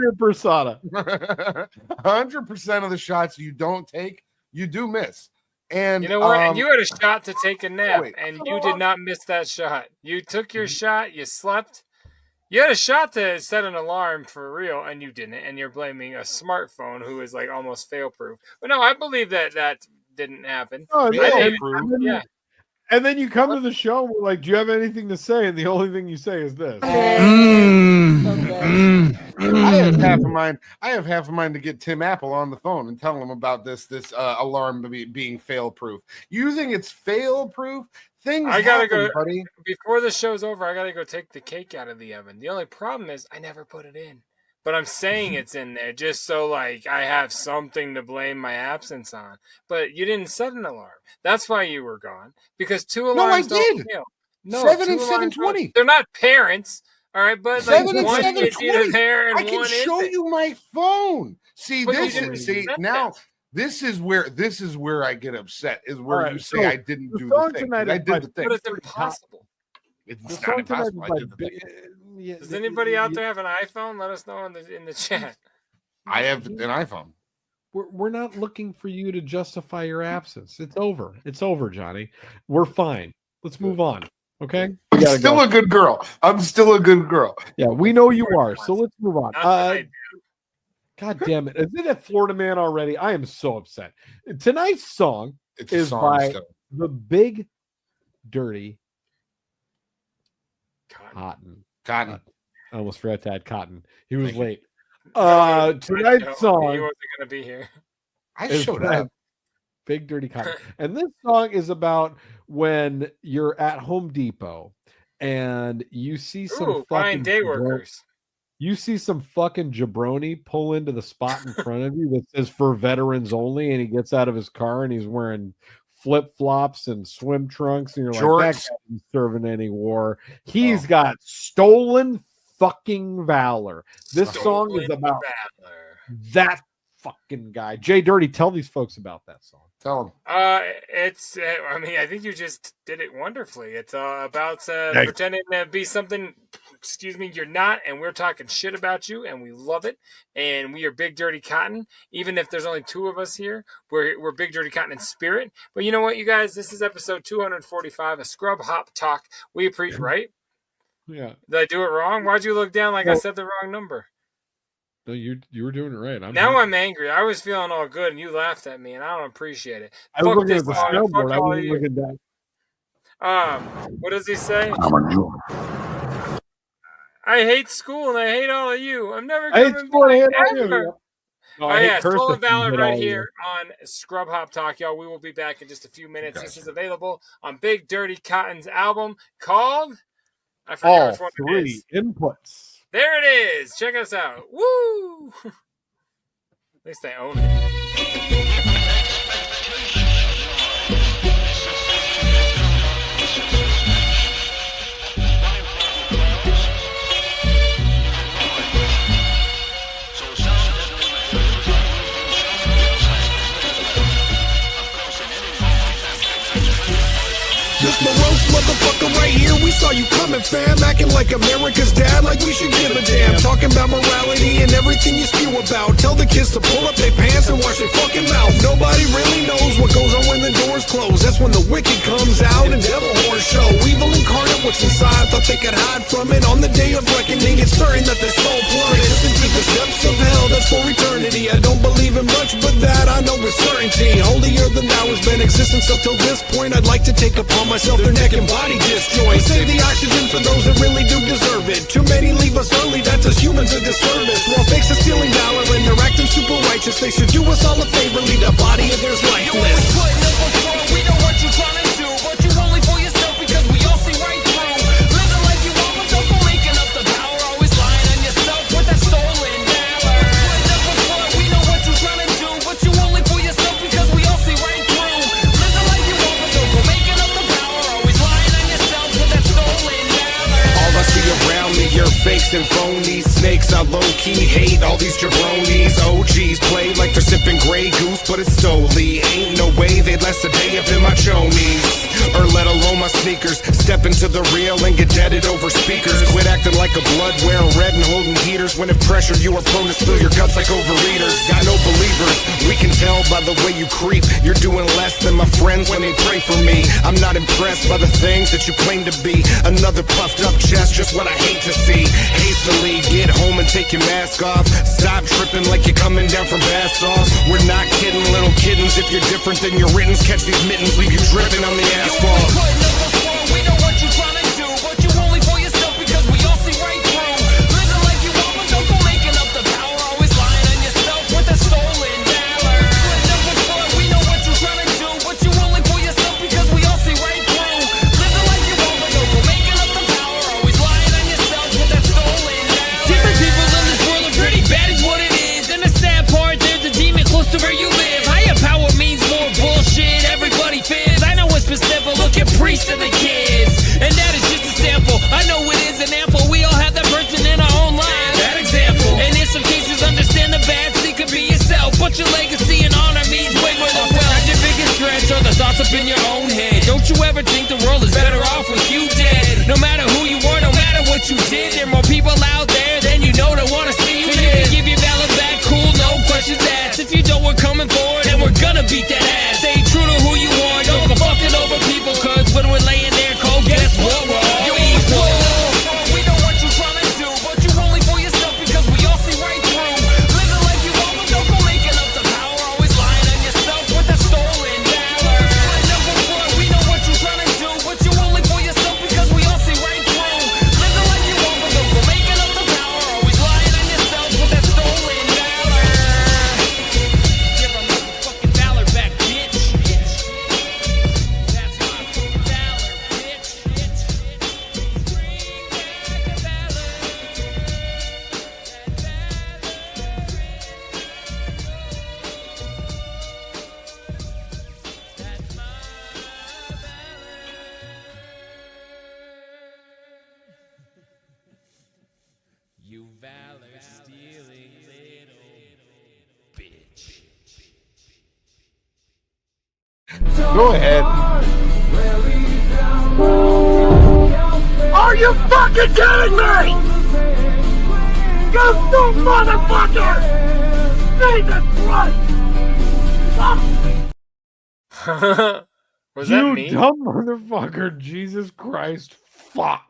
100% of the shots you don't take, you do miss. And you know what? And you had a shot to take a nap, and you did not miss that shot. You took your shot. You slept. You had a shot to set an alarm for real, and you didn't. And you're blaming a smartphone who is like almost fail-proof. But no, I believe that didn't happen. Oh, and then you come to the show and we're like, do you have anything to say? And the only thing you say is this. I have half a mind to get Tim Apple on the phone and tell him about this alarm being fail-proof. Using its fail-proof, things I gotta happen, go, buddy. Before the show's over, I gotta go take the cake out of the oven. The only problem is I never put it in. But I'm saying it's in there just so like I have something to blame my absence on. But you didn't set an alarm. That's why you were gone. Because 2 alarms don't fail. No, 7 and 7:20. They're not parents. All right, but 7 and one is 7:20. either there and I can one show isn't. you my phone. See, But this is where I get upset. Is where you say I didn't do song the thing. tonight I is did the thing. But it's impossible. It's not impossible. I did the thing. Does anybody out there have an iPhone? Let us know in the chat. I have an iPhone. We're not looking for you to justify your absence. It's over. It's over, Johnny. We're fine. Let's move on. Okay? I'm still a good girl. I'm still a good girl. Yeah, we know you are. So let's move on. God damn it. Is it a Florida man already? I am so upset. Tonight's song is by the Big Dirty Cotton. Cotton. I almost forgot to add Cotton. He was Thank you. late. Tonight's He song wasn't gonna be here. I is showed by up. Big Dirty Cotton. And this song is about when you're at Home Depot and you see some Ooh, fine day workers. You see some fucking jabroni pull into the spot in front of you that says for veterans only, and he gets out of his car and he's wearing flip-flops and swim trunks, and you're like, that Jorts. guy isn't serving any war. He's got stolen fucking valor. This song is Stolen about valor. that fucking guy. JDirty, tell these folks about that song. Tell him. It's. I mean, I think you just did it wonderfully. It's about pretending to be something. Excuse me, you're not, and we're talking shit about you, and we love it. And we are Big Dirty Cotton. Even if there's only two of us here, we're Big Dirty Cotton in spirit. But you know what, you guys? This is episode 245, a Scrub Hop Talk. We appreciate, right? Yeah. Did I do it wrong? Why'd you look down like I said the wrong number? No, you were doing it right. I'm angry. I was feeling all good, and you laughed at me, and I don't appreciate it. I was Fuck looking this at the song. snowboard. Fuck I all wasn't you. looking down. What does he say? I'm a Jew. I hate school and I hate all of you. I'm never I hate coming school, I hate back all of you. ever. No, Oh I hate yeah, cursive, Stolen Valor I hate right all of you. here on Scrub Hop Talk, y'all. We will be back in just a few minutes. This is available on Big Dirty Cotton's album called I forget All which one it three is. inputs. There it is. Check us out. Woo! At least I own it. This morose motherfucker right here, we saw you coming, fam. Acting like America's dad, like we should give a damn. Talking about morality and everything you spew about. Tell the kids to pull up their pants and wash their fucking mouth. Nobody really knows what goes on when the doors close. That's when the wicked comes out and devil horror show. Evil incarnate, what's inside, thought they could hide from it. On the day of reckoning, it's certain that their soul plummet into the depths of hell, that's for eternity. I don't believe in much, but that I know with certainty. Holier than thou has been existence up till this point. I'd like to take upon myself their neck and body disjoint. Save the oxygen for those that really do deserve it. Too many leave us early, that's us humans a disservice. While fakes are stealing valor and they're acting super righteous, they should do us all a favor, leave the body of theirs lifeless. You always putting up a front, we know what you're trying to do, but you only for yourself because we all see right through. Living like you want, but don't go making up the power, always lying on yourself with that stolen valor. Putting up a front, we know what you're trying to do, but you only for yourself because we all see right through. Living like you want, but don't go making up the power, always lying on yourself with that stolen valor. All I see around me are fakes and phonies, snakes I low-key hate, all these jabronis. OGs play like they're sipping Grey Goose, but it's Stoli. Ain't no way they'd last a day up in my chonies, or let alone my sneakers. Step into the real and get deaded over speakers. Quit acting like a blood wearing red and holding heaters. When in pressure you are prone to spill your guts like overeaters. Got no believers, we can tell by the way you creep. You're doing less than my friends when they pray for me. I'm not impressed by the things that you claim to be. Another puffed up chest, just what I hate to see. Hastily get home and take your mask off. Stop tripping like you're coming down from bath sauce. We're not kidding, little kittens. If you're different than your writtens, catch these mittens, leave you dripping on the asphalt. We know what you're trying to do, but you only for yourself because we all see right through. Living like you want, but don't go making up the power, always lying on yourself with that stolen valor. We know what you're trying to do, but you only for yourself because we all see right through. Living like you want, but don't go making up the power, always lying on yourself with that stolen valor. Different people in this world are pretty bad is what it is. And the sad part, there's a demon close to where you live. Higher power means more bullshit, everybody fears. I know it's been simple, look at priests and the kids. And that is just a sample, I know it is an ample. We all have that person in our own lives, that example. And in some cases understand the bad seed could be yourself, but your legacy and honor means way more than wealth. Your biggest threats are the thoughts up in your own head. Don't you ever think the world is better off with you dead. No matter who you are, no matter what you did, there are more people out there than you know that wanna see you live. Give your valor back, cool, no questions asked. If you don't, we're coming forward and we're gonna beat that ass. Stay true to who you are, don't go fucking over people, cause when we're laying there cold, guess what? We're all equal. We know what you're trying to do, but you only for yourself because we all see right through. Living like you want, but don't go making up the power, always lying on yourself with that stolen valor. We know what you're trying to do, but you only You valor stealing little bitch. Go ahead. Are you fucking kidding me? You dumb motherfucker! Jesus Christ! Was that You me? dumb motherfucker! Jesus Christ! Fuck.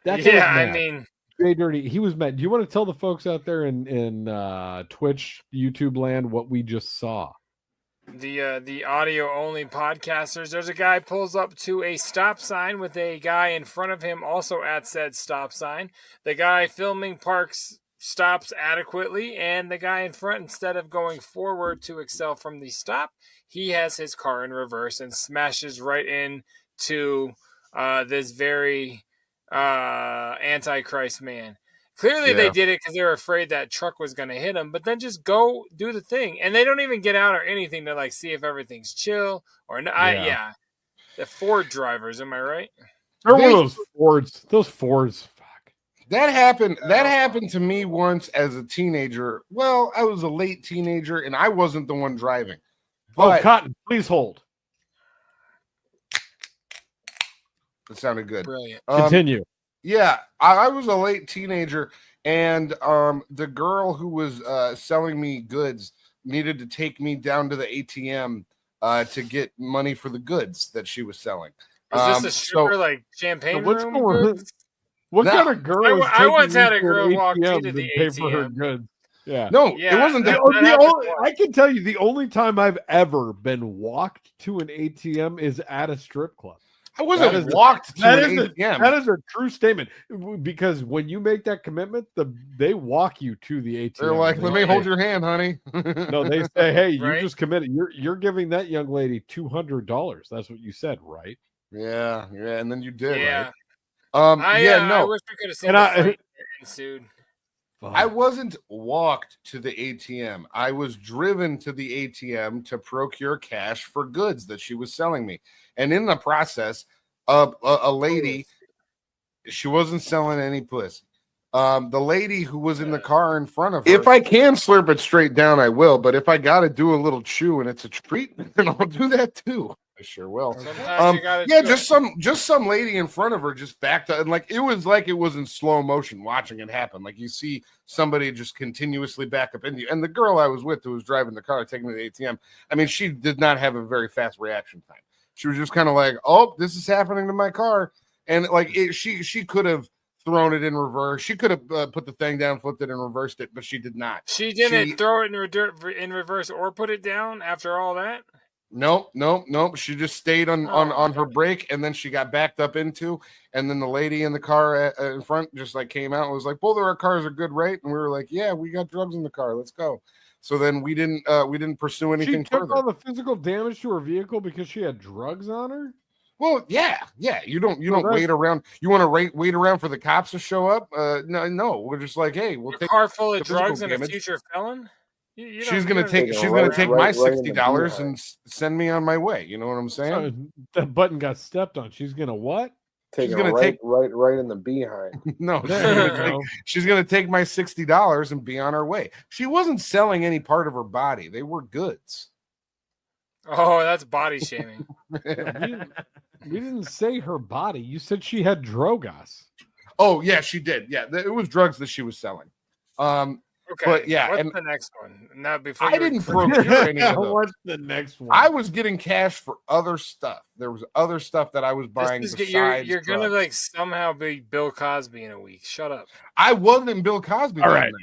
That's Yeah, I mean, JDirty. He was mad. Do you want to tell the folks out there in Twitch, YouTube land what we just saw? the audio only podcasters. There's a guy pulls up to a stop sign with a guy in front of him also at said stop sign. The guy filming parks stops adequately, and the guy in front, instead of going forward to excel from the stop, he has his car in reverse and smashes right into this very antichrist man. Clearly they did it because they were afraid that truck was going to hit them, but then just go do the thing. And they don't even get out or anything to like see if everything's chill or not. The Ford drivers, am I right? They're one of those Fords. Those Fords. Fuck. That happened to me once as a teenager. Well, I was a late teenager and I wasn't the one driving. But Cotton, please hold. That sounded good. Brilliant. Continue. Yeah, I was a late teenager, and the girl who was selling me goods needed to take me down to the ATM to get money for the goods that she was selling. Is this a stripper like champagne room? What kind of girl? I once had a girl walk into the pay for her ATM. goods. Yeah, no, it wasn't that. I can tell you the only time I've ever been walked to an ATM is at a strip club. I wasn't walked to an ATM. That is a true statement, because when you make that commitment, they walk you to the ATM. They're like, "Let me hold your hand, honey." No, they say, "Hey, you just committed. You're giving that young lady $200." That's what you said, right? Yeah, and then you did. Yeah. Right? I wish we could have seen the fight that ensued. I wasn't walked to the ATM. I was driven to the ATM to procure cash for goods that she was selling me. And in the process, a lady, she wasn't selling any pussy. The lady who was in the car in front of her. If I can slurp it straight down, I will. But if I got to do a little chew and it's a treat, then I'll do that too. I sure will. Just some lady in front of her just backed up, and it was in slow motion watching it happen. Like you see somebody just continuously back up into you. And the girl I was with who was driving the car taking me to the ATM, I mean, she did not have a very fast reaction time. She was just kind of like, "Oh, this is happening to my car," and she could have thrown it in reverse. She could have put the thing down, flipped it, and reversed it, but she did not. She didn't throw it in reverse or put it down after all that. Nope. She just stayed on her brake, and then she got backed up into, and then the lady in the car in front just came out and was like, "Both of our cars are good, right?" And we were like, "Yeah, we got drugs in the car. Let's go." So then we didn't pursue anything further. She took all the physical damage to her vehicle because she had drugs on her. Well, yeah. You don't wait around. You want to wait around for the cops to show up? No. We're just like, hey, we'll take a car full of drugs and a future felon. She's gonna take my $60 and send me on my way. You know what I'm saying? That button got stepped on. She's gonna what? She's gonna take right in the behind. No, she's gonna take my $60 and be on her way. She wasn't selling any part of her body; they were goods. Oh, that's body shaming. We didn't say her body. You said she had drogas. Oh yeah, she did. Yeah, it was drugs that she was selling. Okay, but yeah, what's and the next one? Now, before I didn't procure any of those. What's the next one? I was getting cash for other stuff. There was other stuff that I was buying. You're gonna somehow be Bill Cosby in a week. Shut up. I wasn't Bill Cosby. All right,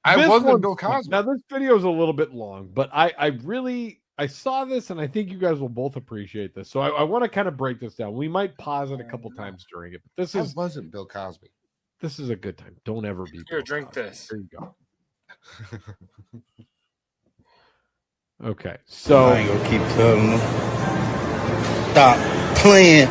I wasn't Bill Cosby. Now this video is a little bit long, but I saw this and I think you guys will both appreciate this. So I want to kind of break this down. We might pause it a couple times during it, but I wasn't Bill Cosby. This is a good time. Don't ever be. Here, drink Cosby. This. Here you go. Okay, so I ain't gonna keep telling them stop playing.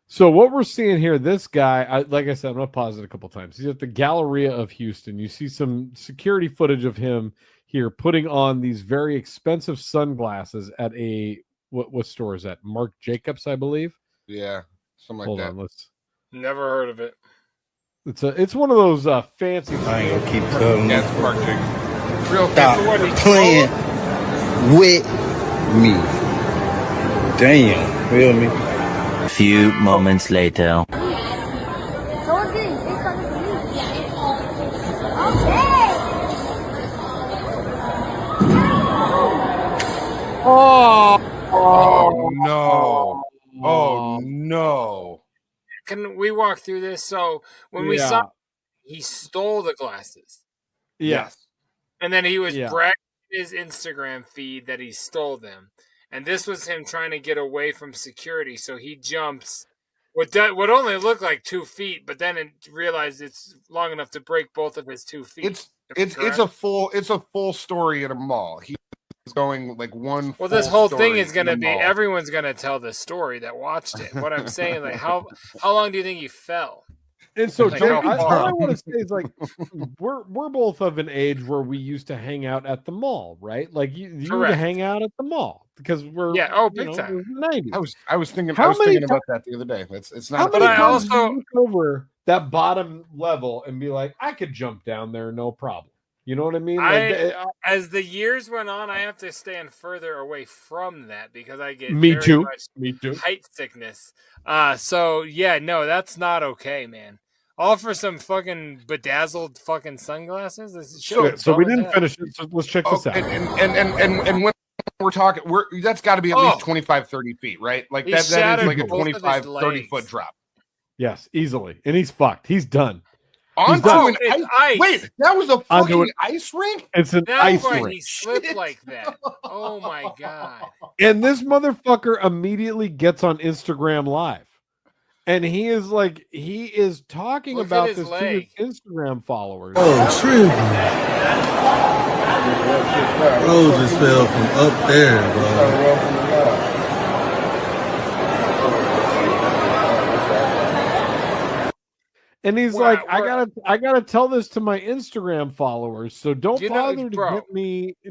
So what we're seeing here, this guy, like I said, I'm gonna pause it a couple times. He's at the Galleria of Houston. You see some security footage of him here putting on these very expensive sunglasses at a what store is that? Marc Jacobs, I believe. Yeah, something like Hold that. on, let's. Never heard of it. It's one of those fancy. I ain't gonna keep telling Yeah, you. it's Park Jake. Real Stop fancy. playing with me. Damn, feel me? A few moments later. Oh no. Oh no. Can we walk through this? So when we saw, he stole the glasses. Yes. And then he was Yeah. bragging in his Instagram feed that he stole them. And this was him trying to get away from security. So he jumps what only looked like 2 feet, but then it realized it's long enough to break both of his 2 feet. It's a full story in a mall. He's going like one. Well, this whole thing story is going to in a be mall. everyone's going to tell the story that watched it. What I'm saying, like how long do you think he fell? And so, Like, Jake, how all far? I want to say is like we're both of an age where we used to hang out at the mall, right? Like you would Correct. hang out at the mall because we're big time. 90s. I was thinking How many about that the other day. It's not. How many But I times do also- you look over that bottom level and be like, I could jump down there, no problem. You know what I mean? As the years went on, I have to stand further away from that because I get Me very too. much Me too. height sickness. So yeah, no, that's not okay, man. All for some fucking bedazzled fucking sunglasses. This shit So we dumb as didn't hell. finish it. So let's check this out. And when we're talking, that's got to be at least 25, 30 feet, right? Like He that is shattered like a both of his 25, 30 legs. foot drop. Yes, easily. And he's fucked. He's done. Onto done. an It's ice. ice. Wait, that was a Onto fucking an- ice rink? It's an That's ice why rink. he slipped like that. Oh my god. And this motherfucker immediately gets on Instagram Live. And he is talking Look at about his this leg. to his Instagram followers. Oh, tripping. Bro just fell from up there, bro. And he's Wow, like, I gotta tell this to my Instagram followers. So don't You know, bother bro.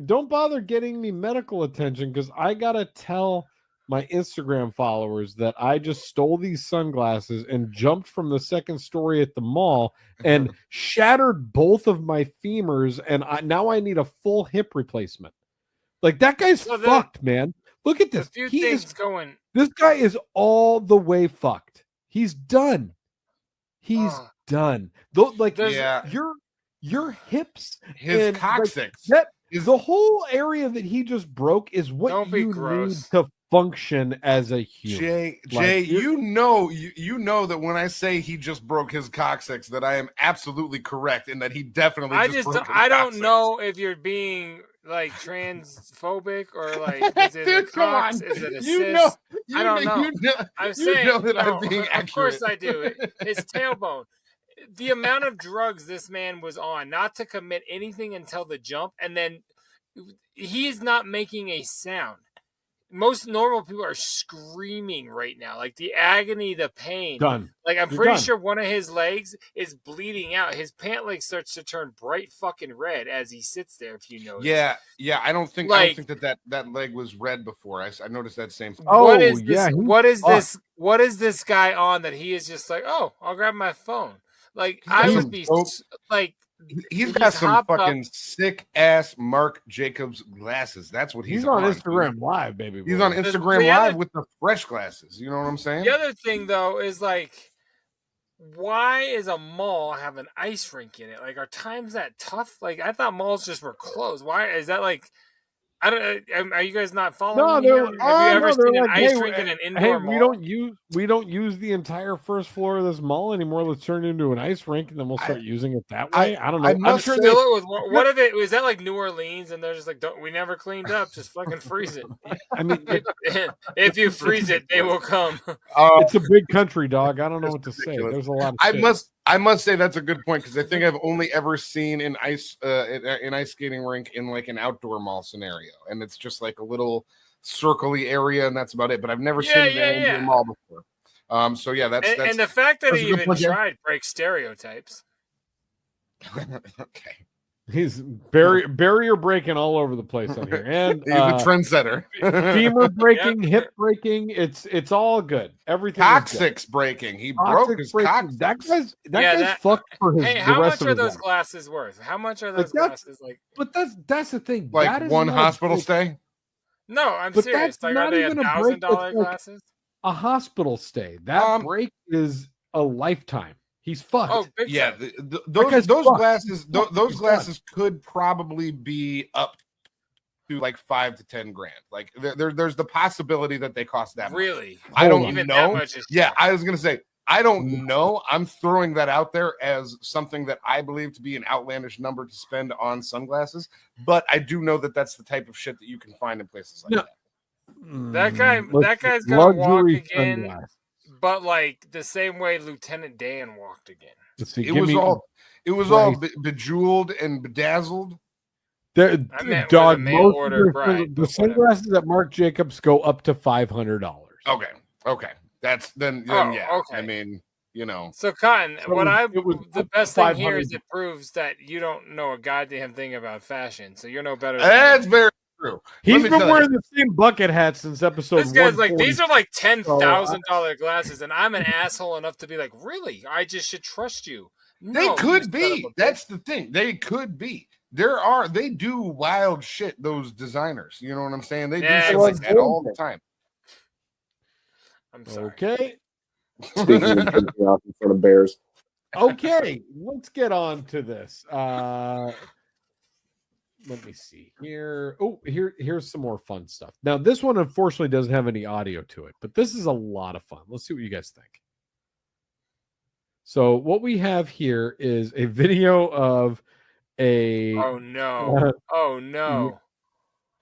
don't bother getting me medical attention because I gotta tell my Instagram followers that I just stole these sunglasses and jumped from the second story at the mall and shattered both of my femurs, and now I need a full hip replacement. Like that guy's So fucked, man. Look at A this. few He things is going. This guy is all the way fucked. He's done. He's Oh. done. Though, like Yeah. your hips, His and, like, coccyx. that the whole area that he just broke is what Don't be you need gross. to function as a human. Jay, Like, you know that when I say he just broke his coccyx, that I am absolutely correct and that he definitely. I just just broke his I don't coccyx. know if you're being like transphobic or like is it a Dude, come cox? on. Is it a You cis? know, I don't know. I'm you saying know that no, I'm being of course accurate. I do. His tailbone. The amount of drugs this man was on, not to commit anything until the jump, and then he is not making a sound. Most normal people are screaming right now, like the agony, the pain. Done. Like I'm You're pretty done. sure one of his legs is bleeding out. His pant leg starts to turn bright fucking red as he sits there. If you notice, Yeah. I don't think Like- that leg was red before. I noticed that same thing. what Oh, is this? yeah, he's What is fucked. this? What is this guy on that he is just like? Oh, I'll grab my phone. Like He's got I would some be dope- like, He's got some hopped up. fucking sick ass Marc Jacobs glasses. That's what He's he's on on. Instagram Live, baby. He's boy. on Instagram the other- Live with the fresh glasses. You know what I'm saying? the other thing though is like, why is a mall have an ice rink in it? Like, are times that tough? Like, I thought malls just were closed. Why is that? Like, I don't. Are you guys not following? No, me they're, here? Have you ever they're seen an like, ice hey, rink in an hey, indoor mall? we don't use the entire first floor of this mall anymore. Let's turn it into an ice rink, and then we'll start using it that way. I don't know. I I'm must sure say- they look with what if it was that like New Orleans and they're just like, don't, we never cleaned up, just fucking freeze it. I mean, If you freeze it, they will come. it's a big country, dog. I don't know what to say. ridiculous. There's a lot of I shit. must say that's a good point because I think I've only ever seen an ice skating rink in like an outdoor mall scenario, and it's just like a little circly area, and that's about it. But I've never seen it in an indoor mall before. So yeah, that's And the fact that that's he a good even point, yeah. tried breaks stereotypes. okay. He's barrier breaking all over the place on here, and He's a trendsetter. femur breaking, hip breaking. It's all good. Everything. Coccyx breaking. He broke his coccyx. That guy's fucked for his. Hey, the how rest much of are his those life. glasses worth? How much are those glasses like? But that's the thing. Like that is one not hospital a, stay. No, I'm but serious. that's Like, not are they even a break. $1,000 That's like glasses? a hospital stay. That break is a lifetime. He's fucked. Oh, big Yeah, time. those fucked. glasses. Those He's glasses could probably be up to like 5 to 10 grand. Like there's the possibility that they cost that much. Really? I don't Even know. that much is Yeah, I was gonna say I don't know. I'm throwing that out there as something that I believe to be an outlandish number to spend on sunglasses. But I do know that that's the type of shit that you can find in places like that. That guy's gonna walk luxury again, sunglasses. but like the same way Lieutenant Dan walked again. Let's see, It give was me- all bejeweled and bedazzled. The I meant dog. with a mail Most order of bride, the but sunglasses at Marc Jacobs go up to $500. Okay. That's then Oh, yeah. okay. I mean, you know. So Cotton, So it was the up best to thing here is 500. it proves that you don't know a goddamn thing about fashion. So you're no better than That's me. very true. He's Let me been tell you. wearing the same bucket hat since episode This guy's like, 140. these are like $10,000 glasses, and I'm an asshole enough to be like, really? I just should trust you. They No, could you son be. of a That's the thing. They could be. They do wild shit, those designers. You know what I'm saying? They Yeah, do shit like like that all the time. I'm sorry. Okay. Speaking of jerking off in front of bears. Okay, let's get on to this. Let me see here. Oh, here's some more fun stuff. Now, this one unfortunately doesn't have any audio to it, but this is a lot of fun. Let's see what you guys think. So, what we have here is a video of a. Oh no! Oh no!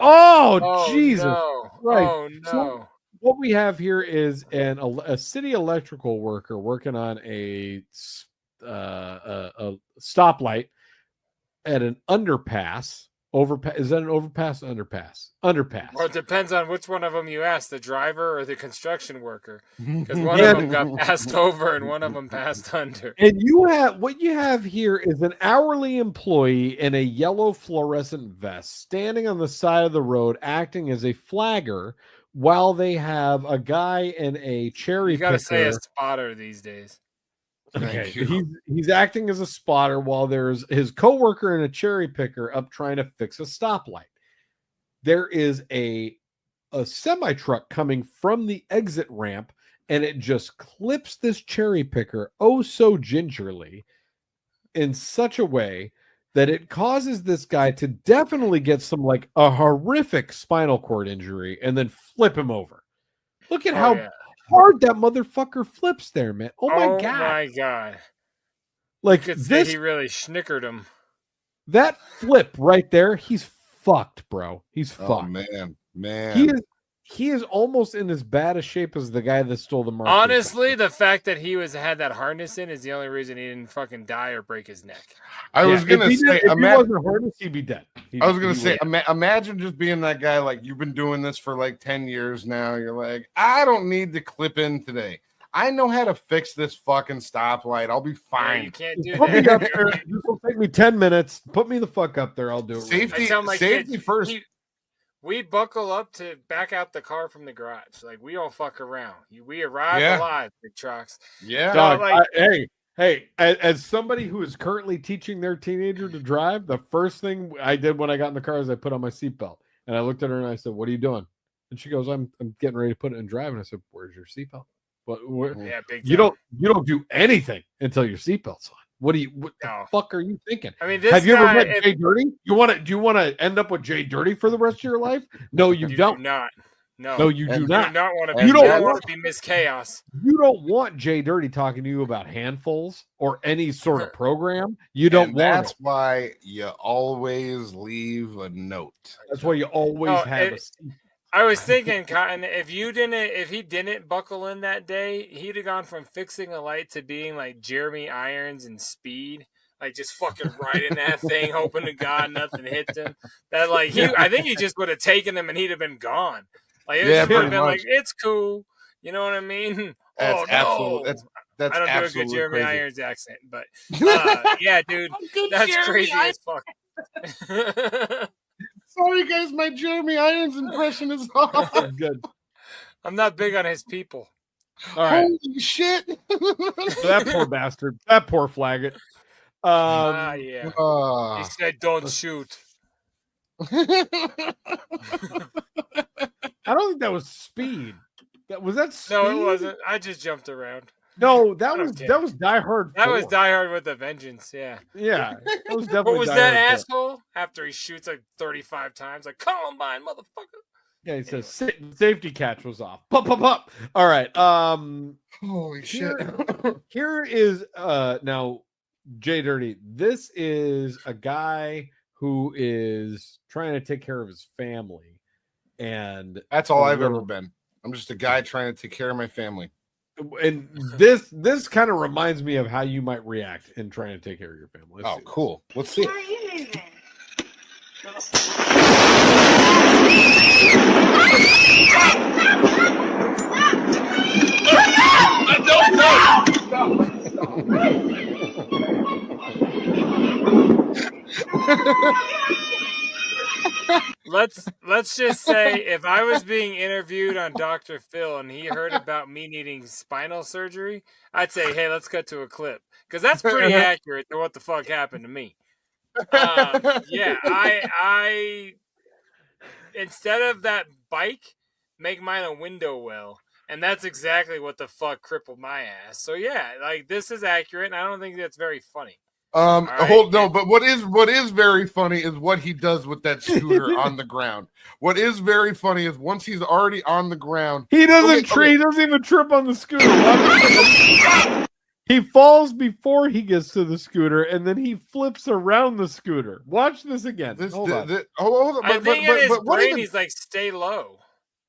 Oh, Jesus! No. Right. Oh no! So, what we have here is a city electrical worker working on a stoplight at an underpass. Overpass, is that an overpass? Underpass. Well, it depends on which one of them you ask, the driver or the construction worker, because one of them got passed over and one of them passed under. And what you have here is an hourly employee in a yellow fluorescent vest standing on the side of the road, acting as a flagger, while they have a guy in a cherry You got to say a picker. spotter these days. Okay, he's acting as a spotter while there's his coworker and a cherry picker up trying to fix a stoplight. There is a semi truck coming from the exit ramp, and it just clips this cherry picker oh so gingerly in such a way that it causes this guy to definitely get some like a horrific spinal cord injury and then flip him over. Look at how hard that motherfucker flips there, man. Oh my god. My god. Like You could say this, he really snickered him. that flip right there, he's fucked, bro. He's fucked. Oh man. He is almost in as bad a shape as the guy that stole the market. Honestly, the fact that he had that harness in is the only reason he didn't fucking die or break his neck. I was gonna say, if he wasn't harnessed, he'd be dead. I was gonna say, imagine just being that guy. Like, you've been doing this for like 10 years now. You're like, I don't need to clip in today. I know how to fix this fucking stoplight. I'll be fine. Yeah, you can't do Put me up that. there. This will take me 10 minutes. Put me the fuck up there. I'll do it. Safety, I tell my safety kids, first. We buckle up to back out the car from the garage. Like, we don't fuck around. We arrive Yeah. alive, big trucks. Yeah. Dog, like- hey, as somebody who is currently teaching their teenager to drive, the first thing I did when I got in the car is I put on my seatbelt. And I looked at her and I said, "What are you doing?" And she goes, I'm getting ready to put it in drive. And I said, "Where's your seatbelt?" Yeah, big You time. don't do anything until your seatbelt's on. What the No. fuck are you thinking? I mean, this Have you ever guy, met Jay Dirty? Do you want to end up with Jay Dirty for the rest of your life? No, you do don't. not. No, No, you do You not. do not want to You be. don't You don't want- want to be Miss Chaos. You don't want Jay Dirty talking to you about handfuls or any sort of program. You don't And want that's it. why you always leave a note. That's why you always Oh, have it- I was thinking, Cotton, if he didn't buckle in that day, he'd have gone from fixing a light to being like Jeremy Irons and Speed, like just fucking riding that thing, hoping to God nothing hits him. That like I think he just would have taken him and he'd have been gone. Like it Yeah, just would have pretty been much. like, it's cool, you know what I mean? That's oh absolute- no, that's I don't do a good absolutely Jeremy crazy. Irons accent, but yeah, dude, that's crazy as fuck. Sorry, guys, my Jeremy Irons impression is off. Good. I'm not big on his people. All right. Holy shit! That poor bastard. That poor faggot. Yeah. He said, "Don't shoot." I don't think that was speed. Was that speed? No, it wasn't. I just jumped around. No, that was Die Hard 4. That was Die Hard with a Vengeance. Yeah. Yeah. That was definitely What was Die that Hard 4. asshole? After he shoots like 35 times, like Columbine, motherfucker. Yeah, he says safety catch was off. Pop, pop, pop. All right. Holy shit. Here is now JDirty. This is a guy who is trying to take care of his family, and that's all I've ever been. I'm just a guy trying to take care of my family. And this kind of reminds me of how you might react in trying to take care of your family. Oh, cool. Let's see. Let's just say if I was being interviewed on Dr. Phil and he heard about me needing spinal surgery, I'd say, hey, let's cut to a clip. Because that's pretty accurate to what the fuck happened to me. Yeah, I instead of that bike, make mine a window well. And that's exactly what the fuck crippled my ass. So yeah, like this is accurate, and I don't think that's very funny. But what is very funny is what he does with that scooter on the ground. What is very funny is once he's already on the ground, he doesn't he doesn't even trip on the scooter. He falls before he gets to the scooter, and then he flips around the scooter. Watch this again. Hold on. I think in his brain he's like, stay low.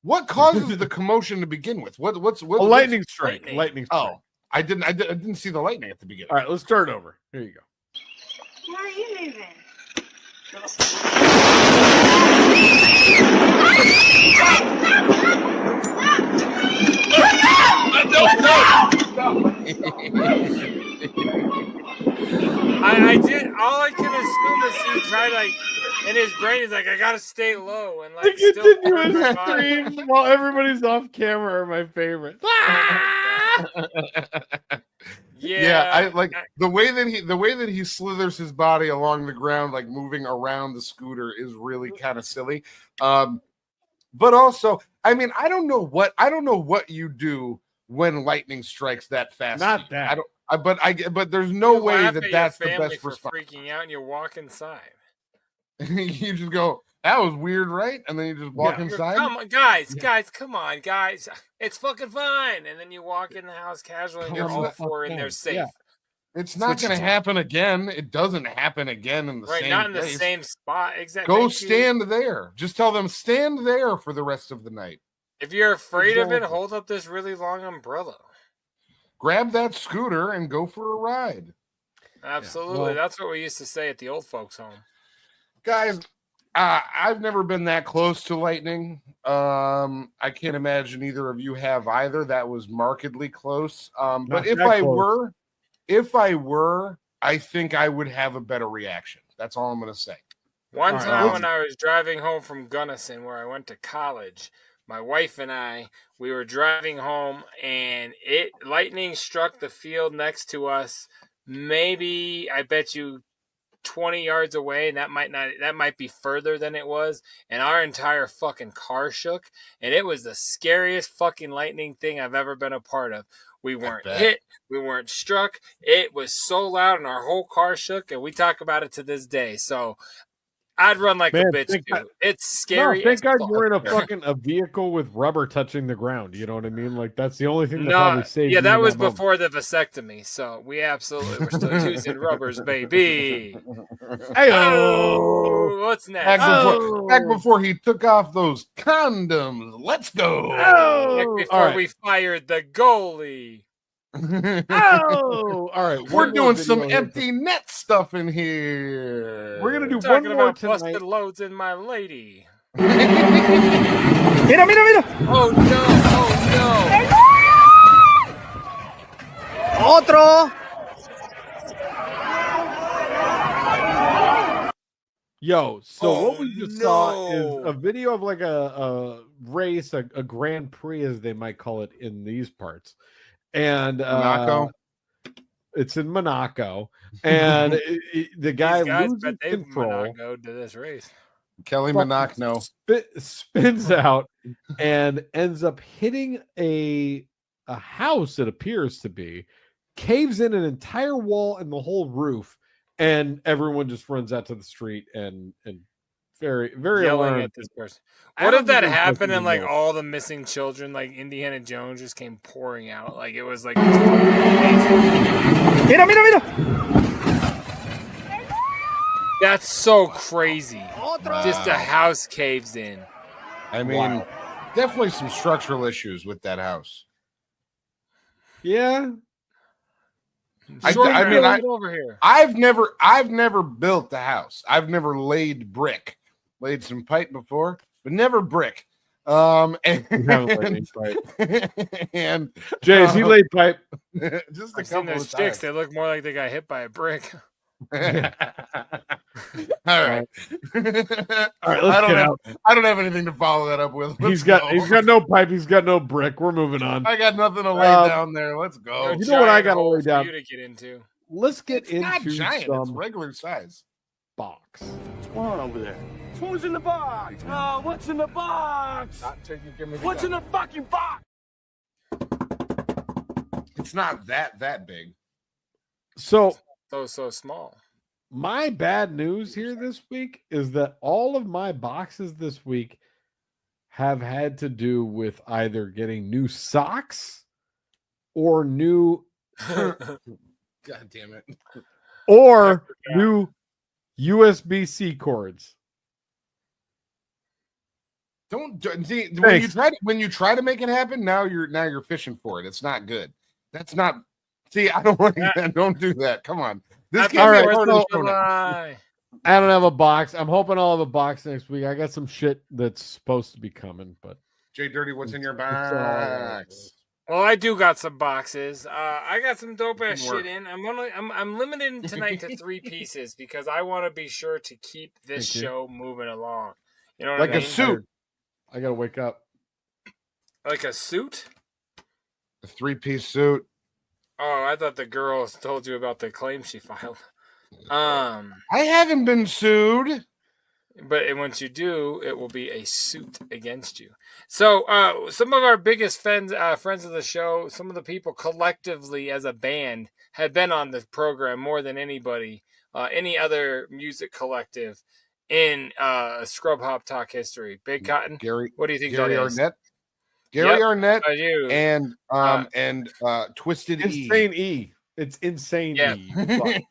What causes the commotion to begin with? What's a lightning strike? Lightning strike. Oh, I didn't see the lightning at the beginning. All right, let's start over. Here you go. Where are you moving? I did. All I can assume is he tried like in his brain. He's like, I gotta stay low and like The still continuous streams while everybody's off camera are my favorite. Yeah, I like the way that he slithers his body along the ground, like moving around the scooter, is really kind of silly. But also, I mean, I don't know what you do when lightning strikes that fast. Not that. But there's no way laugh that at that's your the family best for response. freaking out and you walk inside. You just go, that was weird, right? And then you just walk inside. Come on, guys, come on, guys. It's fucking fine. And then you walk in the house casually and you're all four in there safe. Yeah. It's not going to happen again. It doesn't happen again in the same not in place. the same spot. Exactly. Go stand there. Just tell them, stand there for the rest of the night. If you're afraid of it, hold up this really long umbrella. Grab that scooter and go for a ride. Absolutely. Well, that's what we used to say at the old folks' home. Guys, I've never been that close to lightning. I can't imagine either of you have either. That was markedly close. But if I were, I think I would have a better reaction. That's all I'm going to say. One time when I was driving home from Gunnison, where I went to college, my wife and I, we were driving home, and lightning struck the field next to us. Maybe, I bet you, 20 yards away, and that might be further than it was, and our entire fucking car shook, and it was the scariest fucking lightning thing I've ever been a part of. We weren't hit, we weren't struck. It was so loud, and our whole car shook, and we talk about it to this day. So I'd run like a bitch, dude. It's scary. Thank God you're in a vehicle with rubber touching the ground. You know what I mean? Like that's the only thing that probably saved you. Yeah, that was before the vasectomy. So we absolutely were still using rubbers, baby. Hey-o. What's next? Back before he took off those condoms. Let's go. Back before we fired the goalie. All right. We're doing some empty net stuff in here. We're gonna do Talking one more about tonight. busted loads in my lady. Mira, mira, mira. Oh no! Otro. Yo, so Oh, what we just saw is no. a video of like a race, a Grand Prix, as they might call it in these parts. And Monaco. it's in Monaco. And the guy These guys loses bet they've control. Monaco to this race. Kelly Monaco Spins out and ends up hitting a house, it appears to be, caves in an entire wall and the whole roof, and everyone just runs out to the street and very, very yelling alarmed at this person. What if that happened and like all the missing children, like Indiana Jones, just came pouring out? Like it was like Mira, mira, mira. that's so crazy. Just a house caves in. I mean, definitely some structural issues with that house. Yeah. I mean, over here. I've never built a house. I've never laid brick. Laid some pipe before, but never brick. And Jay, he laid pipe. Just a I've seen couple those of chicks. times. They look more like they got hit by a brick. All right. All right, let's get out. I don't have anything to follow that up with. He's got no pipe. He's got no brick. We're moving on. I got nothing to lay down there. Let's go. You know what I got to lay down? You to get into. Let's get It's into not giant. It's some regular size. box. What's going on over there? Who's in the box? Oh, what's in the box? What's in the fucking box? It's not that big. So So small. my bad news here this week is that all of my boxes this week have had to do with either getting new socks or new God damn it. or new USB-C cords. Don't see Thanks. when you try to make it happen. Now you're fishing for it. It's not good. That's not. See, I don't want that. Don't do that. Come on. This Happy can't be a 4th part of of the show now. July. I don't have a box. I'm hoping I'll have a box next week. I got some shit that's supposed to be coming, but JDirty, what's in your It's all right. box? Well, I do got some boxes. I got some dope ass shit in. I'm limited tonight to 3 pieces because I want to be sure to keep this Thank you. show moving along. You know what Like I a mean? suit. I gotta wake up. Like a suit? A 3-piece suit. Oh, I thought the girl told you about the claim she filed. I haven't been sued. But once you do, it will be a suit against you. So, some of our biggest friends of the show, some of the people collectively as a band, have been on this program more than anybody, any other music collective in Scrub Hop Talk history. Big Cotton, Gary, what do you think Gary that is? Arnett. Gary Arnett I do. and Twisted Insane E. It's insane Yeah. E.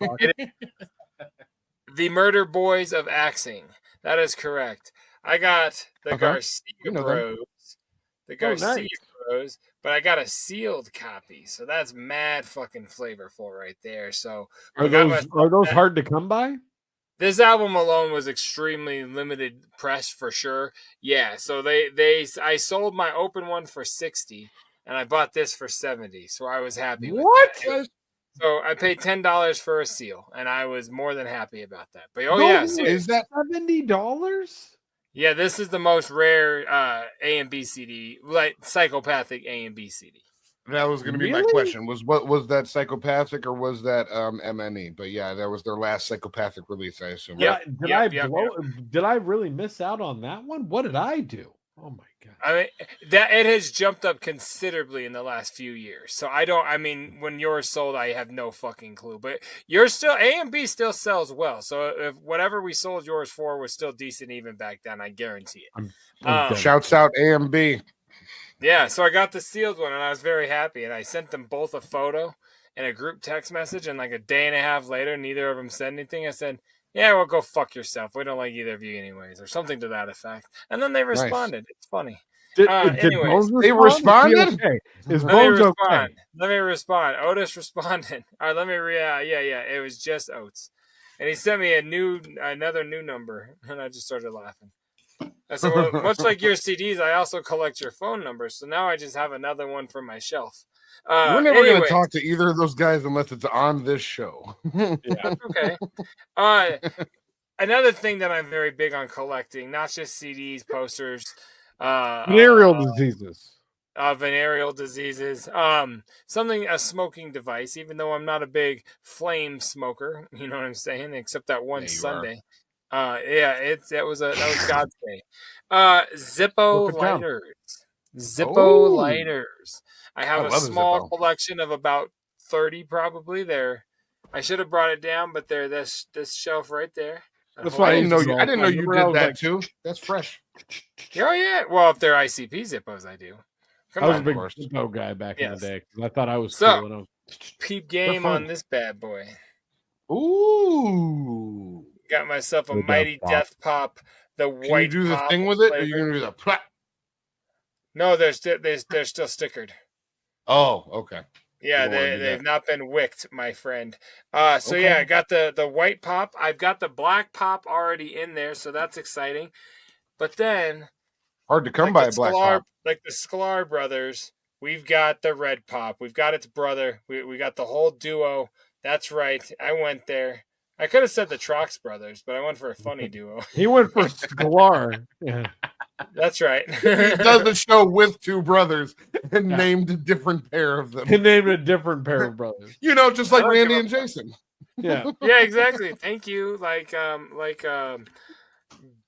The Murder Boys of Axing. That is correct. I got the Okay. Garcia You know them. Bros. The Garcia nice. Bros. But I got a sealed copy. So that's mad fucking flavorful right there. So Are I got those hard to come by? this album alone was extremely limited press for sure. Yeah, so I sold my open one for 60 and I bought this for 70. So I was happy with that. So I paid $10 for a seal and I was more than happy about that. But is that $70? yeah, this is the most rare A and B CD, like psychopathic A and B CD. that was going to be my Really? question? Was that psychopathic or was that MNE? But yeah, that was their last psychopathic release, I assume. Yeah. right? Did I really miss out on that one? What did I do? Oh my god! I mean that it has jumped up considerably in the last few years. So when yours sold, I have no fucking clue. But you're still A and B still sells well. So if whatever we sold yours for was still decent even back then, I guarantee it. Shouts out AMB. Yeah, so I got the sealed one and I was very happy. And I sent them both a photo and a group text message. And like a day and a half later, neither of them said anything. I said, yeah, well, go fuck yourself. We don't like either of you anyways, or something to that effect. And then they responded. It's funny. Did anyways, Bones they respond? responded? Is he okay? Is Let me Bones okay? respond. Let me respond. Otis responded. All right, let me yeah. It was just Oates. And he sent me another new number. And I just started laughing. I said, well, much like your CDs, I also collect your phone numbers. So now I just have another one for my shelf. We're never going to anyways. talk to either of those guys unless it's on this show. Yeah, okay. another thing that I'm very big on collecting, not just CDs, posters, Venereal diseases. Venereal diseases, a smoking device, even though I'm not a big flame smoker, you know what I'm saying, except that one Sunday. That was God's day. Zippo lighters. Lighters. I have a small collection of about 30 probably there. I should have brought it down, but they're this shelf right there. That's why I didn't know you did that too. That's fresh. Oh yeah. Well, if they're ICP Zippos, I do. I was a big Zippo guy back in the day because I thought I was cool. And peep game on this bad boy. Ooh. Got myself a Mighty Death Pop. The white. Can you do the thing with it, or are you gonna do the plap? No, they're still stickered. Oh, okay. Yeah, they've not been wicked, my friend. I got the white pop. I've got the black pop already in there, so that's exciting. But then, hard to come by a black pop. Like the Sklar brothers, we've got the red pop. We've got its brother. We got the whole duo. That's right. I went there. I could have said the Trox brothers, but I went for a funny duo. He went for Sklar. Yeah. That's right. He does the show with two brothers and named a different pair of them. He named a different pair of brothers. Just like Randy and Jason. Yeah. Yeah, exactly. Thank you. Like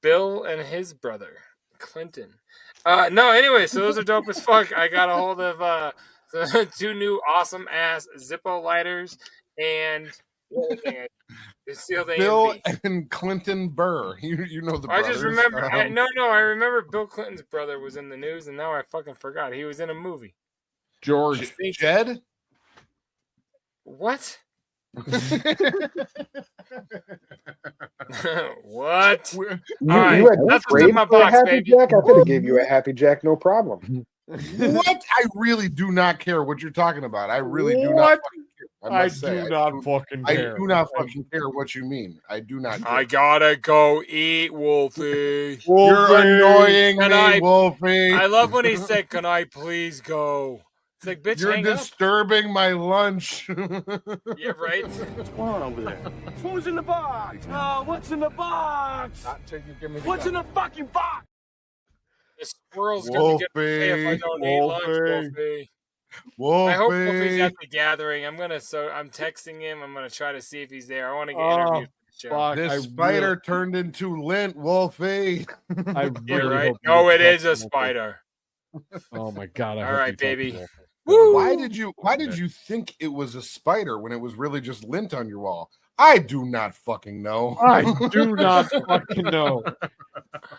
Bill and his brother, Clinton. No, anyway, so those are dope as fuck. I got a hold of two new awesome ass Zippo lighters and Bill and Clinton Burr. You know the brothers. I just remember. I remember Bill Clinton's brother was in the news, and now I fucking forgot. He was in a movie. George. Jed? What? What? That's in my box, Happy baby. Jack? I could have gave you a Happy Jack, no problem. What? I really do not care what you're talking about. I really do not fucking care. I do not fucking care. I do not fucking care what you mean. I do not care. I gotta go eat, Wolfie. You're annoying me, Wolfie. I love when he said, "Can I please go?" It's like, bitch, you're disturbing my lunch. Yeah, right. What's going on over there? Who's in the box? What's in the box? What's in the fucking box? The squirrel's gonna get paid if I don't eat lunch, Wolfie. I hope Wolfie's at the gathering. I'm texting him. I'm gonna try to see if he's there. I want to get interviewed for the show. This spider turned into lint, Wolfie. You're right. No, it is a spider. Oh my god! All right, baby. Why did you think it was a spider when it was really just lint on your wall? I do not fucking know. I do not fucking know.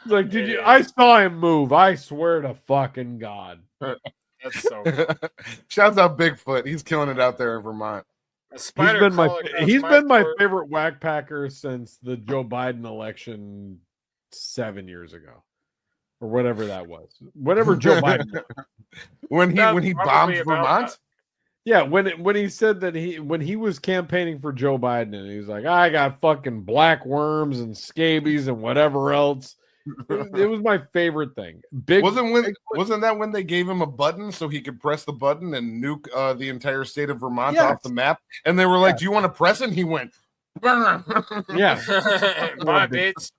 Like, did you? I saw him move. I swear to fucking God. That's so. Shouts out Bigfoot. He's killing it out there in Vermont. He's been my favorite whack packer since the Joe Biden election 7 years ago, or whatever that was. Whatever Joe Biden. when he bombed Vermont. Yeah, when he said that when he was campaigning for Joe Biden and he was like, I got fucking black worms and scabies and whatever else. It was my favorite thing. Wasn't that when they gave him a button so he could press the button and nuke the entire state of Vermont off the map? And they were like, "Do you want to press it?" And he went, "Yeah, bye, bitch."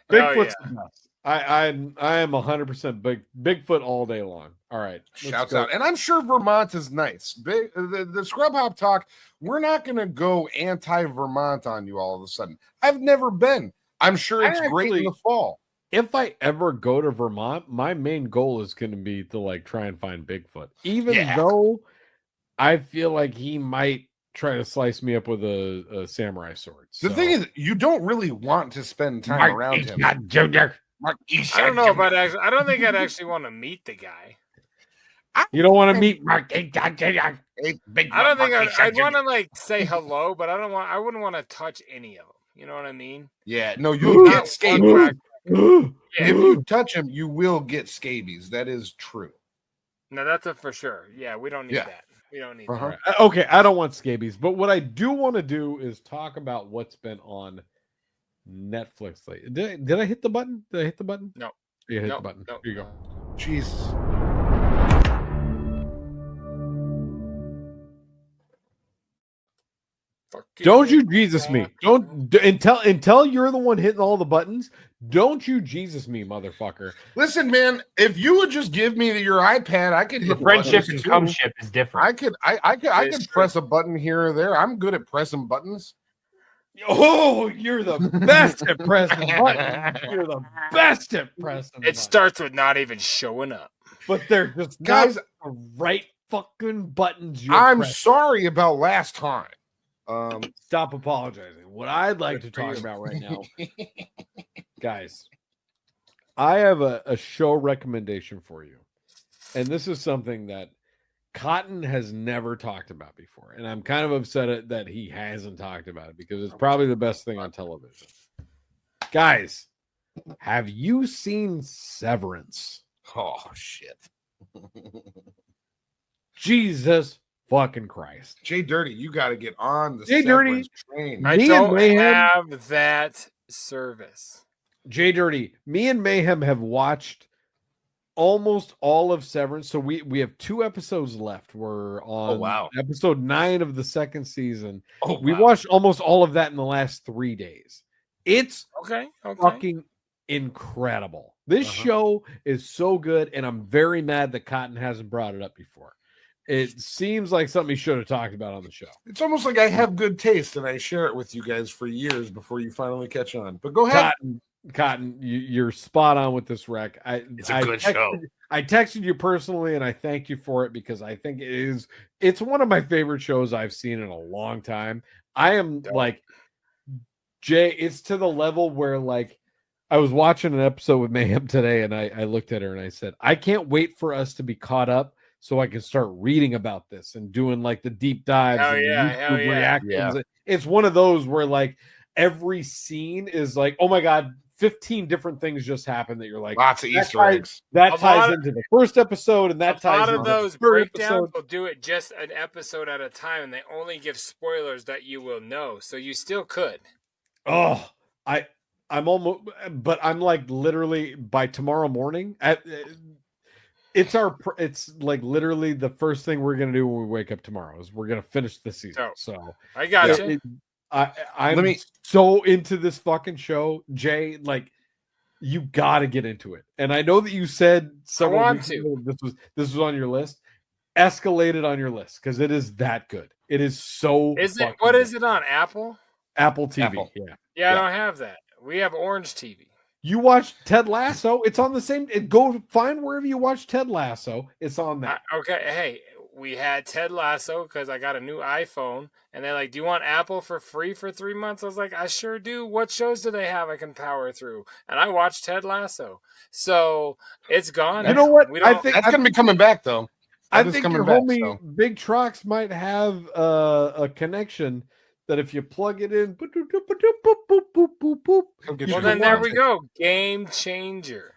Bigfoot's the best. I am 100% Bigfoot all day long. All right, shouts out, and I'm sure Vermont is nice. The Scrub Hop Talk. We're not going to go anti-Vermont on you all of a sudden. I've never been. I'm sure it's great in the fall. If I ever go to Vermont, my main goal is going to be to like try and find Bigfoot, even though I feel like he might try to slice me up with a samurai sword. The thing is, you don't really want to spend time around him. I don't know, but I don't think I'd actually want to meet the guy. You don't want to meet Mark. I don't think I'd want to like say hello, but I wouldn't want to touch any of them. You know what I mean? Yeah, no, you'll get scabies. If you touch him, you will get scabies. That is true. No, that's a for sure. Yeah, we don't need that. We don't need that. Okay, I don't want scabies, but what I do want to do is talk about what's been on Netflix lately. Did I hit the button? Did I hit the button? No. You hit the button. No. Here you go. Jesus. Fuck. Don't you Jesus me. Until you're the one hitting all the buttons. Don't you Jesus me, motherfucker. Listen, man, if you would just give me your iPad, I could hit friendship and cumship is different. I could press a button here or there. I'm good at pressing buttons. Oh, you're the best at pressing buttons. You're the best at pressing It starts with not even showing up. But they're just guys, the right fucking buttons. I'm sorry about last time. Stop apologizing. What I'd like to talk about right now, guys, I have a show recommendation for you. And this is something that Cotton has never talked about before. And I'm kind of upset that he hasn't talked about it because it's probably the best thing on television. Guys, have you seen Severance? Oh, shit. Jesus fucking Christ. JDirty, you got to get on the JDirty train. I don't have that service. JDirty, me and Mayhem have watched almost all of Severance. So we have 2 episodes left. We're on episode 9 of the 2nd season. We watched almost all of that in the last 3 days. It's fucking incredible. This show is so good, and I'm very mad that Cotton hasn't brought it up before. It seems like something he should have talked about on the show. It's almost like I have good taste, and I share it with you guys for years before you finally catch on. But go ahead. Cotton, you're spot on with this rec. It's a good show. I texted you personally, and I thank you for it because I think it's one of my favorite shows I've seen in a long time. I am like, Jay, it's to the level where like I was watching an episode with Mayhem today, and I looked at her and I said, I can't wait for us to be caught up so I can start reading about this and doing like the deep dives and YouTube reactions. Yeah. It's one of those where like every scene is like, oh my God, 15 different things just happened that you're like, lots of Easter eggs. That ties into the first episode, and that ties into those breakdowns will do it just an episode at a time, and they only give spoilers that you will know, so you still could. Oh, I'm almost, but I'm like literally by tomorrow morning. It's like literally the first thing we're gonna do when we wake up tomorrow is we're gonna finish the season. So I got you. I'm so into this fucking show, Jay. Like, you got to get into it. And I know that you said this was on your list. Escalate it on your list because it is that good. It is so. Is it? What is it on Apple? Apple TV. Apple. Yeah, I don't have that. We have Orange TV. You watch Ted Lasso. It's on the same. Go find wherever you watch Ted Lasso. It's on that. Okay. Hey, we had Ted Lasso because I got a new iPhone, and they're like, "Do you want Apple for free for 3 months?" I was like, "I sure do." What shows do they have I can power through? And I watched Ted Lasso, so it's gone. You know what? I think that's gonna be coming back though. I think your homie Big Trox might have a connection that if you plug it in, well, then there we go. Game changer.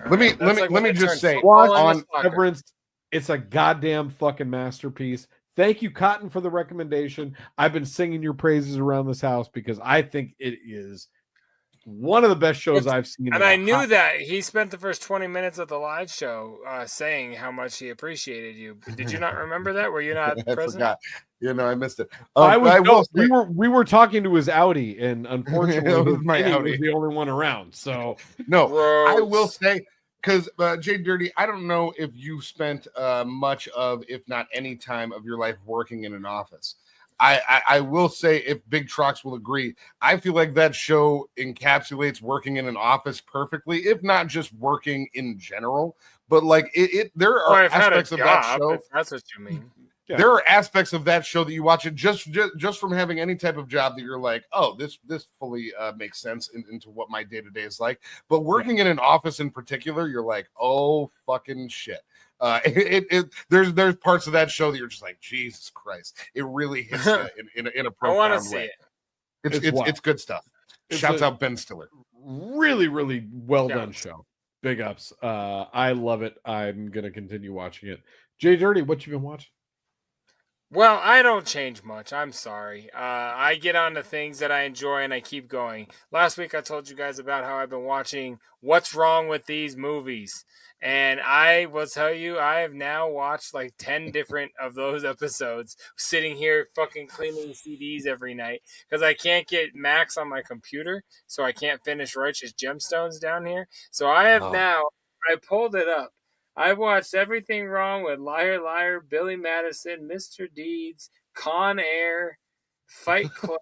Let me just say on Severance. It's a goddamn fucking masterpiece. Thank you, Cotton, for the recommendation. I've been singing your praises around this house because I think it is one of the best shows I've seen. And I knew that he spent the first 20 minutes of the live show saying how much he appreciated you. Did you not remember that? Were you not present? I forgot. I missed it. We were talking to his Audi, and unfortunately, Audi was the only one around. So no, I will say. Because JDirty, I don't know if you spent much of, if not any time of your life working in an office. I will say, if Big Trox will agree, I feel like that show encapsulates working in an office perfectly, if not just working in general. But like there are aspects of that show. If that's what you mean. Yeah. There are aspects of that show that you watch it just from having any type of job that you're like, oh, this fully makes sense into what my day-to-day is like. But working in an office in particular, you're like, oh, fucking shit. There's parts of that show that you're just like, Jesus Christ. It really hits you in a profound way. I want to see it. It's good stuff. Shouts out Ben Stiller. Really, really well done show. Big ups. I love it. I'm going to continue watching it. JDirty, what you been watching? Well, I don't change much. I'm sorry. I get on to things that I enjoy and I keep going. Last week I told you guys about how I've been watching What's Wrong with These Movies. And I will tell you, I have now watched like 10 different of those episodes, sitting here fucking cleaning CDs every night because I can't get Max on my computer, so I can't finish Righteous Gemstones down here. So I have I pulled it up. I've watched Everything Wrong with Liar Liar, Billy Madison, Mr. Deeds, Con Air, Fight Club,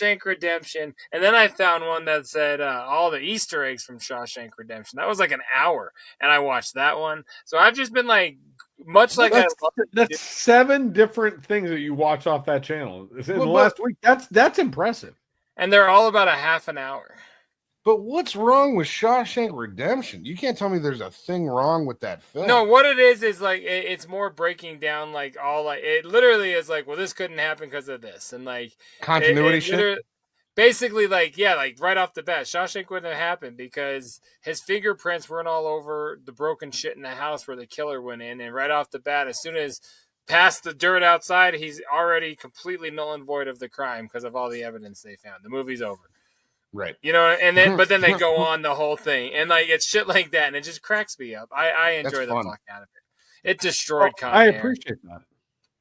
Shawshank Redemption, and then I found one that said all the Easter eggs from Shawshank Redemption. That was like an hour, and I watched that one. So I've just been like, much like that's 7 different things that you watch off that channel in the last week. That's impressive, and they're all about a half an hour. But what's wrong with Shawshank Redemption? You can't tell me there's a thing wrong with that film. No, what it is like it's more breaking down like all like it literally is like, well, this couldn't happen because of this, and like continuity shit. Basically, like like right off the bat, Shawshank wouldn't have happened because his fingerprints weren't all over the broken shit in the house where the killer went in, and right off the bat, as soon as past the dirt outside, he's already completely null and void of the crime because of all the evidence they found. The movie's over. Right. You know, and then but then they go on the whole thing, and like it's shit like that, and it just cracks me up. I enjoy the fuck out of it. It destroyed Con I Air. appreciate that.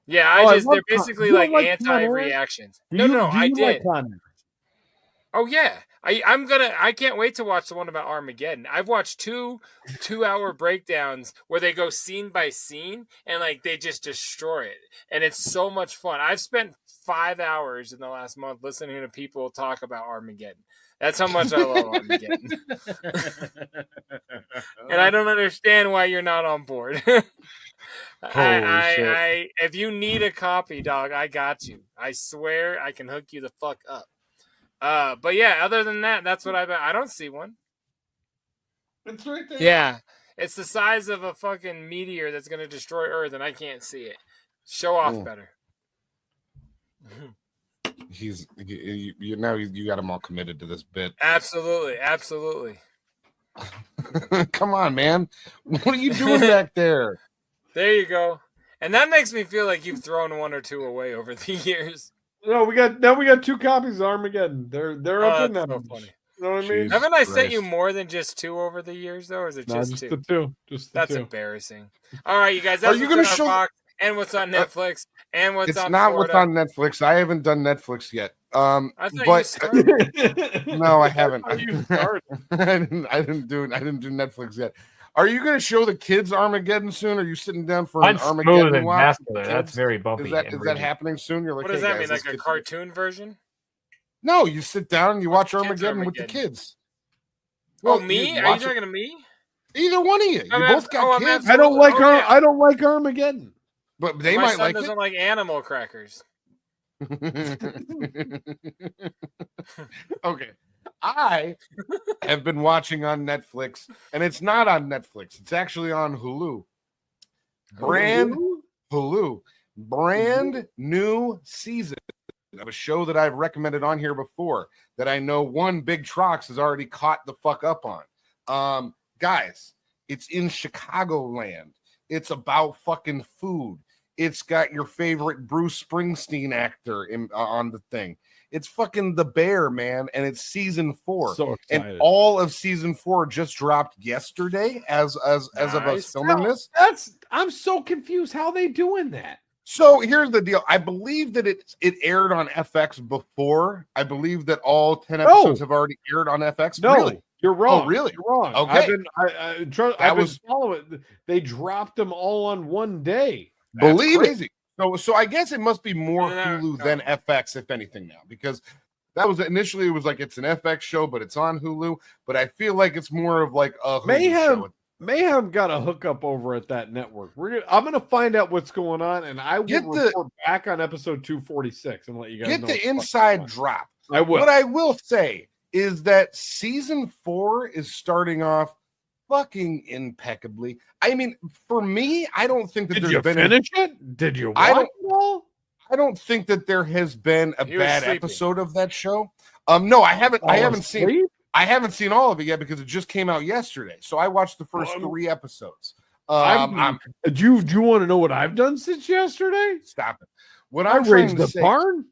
Yeah, they're basically like anti-reactions. No, I did. Oh yeah. I can't wait to watch the one about Armageddon. I've watched 2-hour breakdowns where they go scene by scene and like they just destroy it. And it's so much fun. I've spent 5 hours in the last month listening to people talk about Armageddon. That's how much I love Armageddon. And I don't understand why you're not on board. If you need a copy, dog, I got you. I swear I can hook you the fuck up. But yeah, other than that, that's what I don't see one. It's right there. Yeah. It's the size of a fucking meteor that's going to destroy Earth, and I can't see it. Show off better. You got him all committed to this bit. Absolutely. Come on, man. What are you doing back there? There you go. And that makes me feel like you've thrown 1 or 2 away over the years. No, we got 2 copies of Armageddon. They're up in them. So funny. You know what I mean? Haven't I sent you more than just 2 over the years, though, or is it just 2? The 2. Just the That's 2. Embarrassing. All right, you guys. That's what's on our box, and what's on Netflix, and what's on It's not Florida. what's on Netflix. I haven't done Netflix yet. I thought you started. No, I haven't. You started. I didn't do Netflix yet. Are you going to show the kids Armageddon soon? Are you sitting down for an Armageddon and watch? vascular. That's very bumpy. Is that happening soon? You're like, What does hey, that guys, mean? Like a cartoon version? No, you sit down and you watch Armageddon with the kids. Well, me? Are you talking to me? Either one of you. You both got kids. I don't like I don't like Armageddon. But they My might son like doesn't it. like animal crackers. Okay. I have been watching on Netflix, and it's not on Netflix. It's actually on Hulu. Brand new season of a show that I've recommended on here before that I know one big Trox has already caught the fuck up on. Guys, it's in Chicagoland. It's about fucking food. It's got your favorite Bruce Springsteen actor on the thing. It's fucking The Bear, man, and it's season 4. So excited. And all of season 4 just dropped yesterday as of us filming this. I'm so confused. How they doing that? So here's the deal. I believe that it aired on FX before. I believe that all 10 episodes have already aired on FX. No, really? You're wrong. Oh, really? You're wrong. Okay. I've been following it. They dropped them all on one day. Believe it. So I guess it must be more Hulu than FX, if anything, now, because that was initially it was like it's an FX show, but it's on Hulu. But I feel like it's more of like a Hulu show. Mayhem got a hookup over at that network. I'm gonna find out what's going on, and I will report back on episode 246 and let you guys know. Get the inside drop. I will. What I will say is that season 4 is starting off fucking impeccably. I mean, for me, I don't think that there's been it. Did you watch it all? I don't think that there has been a bad episode of that show. No, I haven't. I haven't seen. I haven't seen all of it yet because it just came out yesterday. So I watched the first 3 episodes. Do you want to know what I've done since yesterday? Stop it. What I I'm trying raised to the say, barn.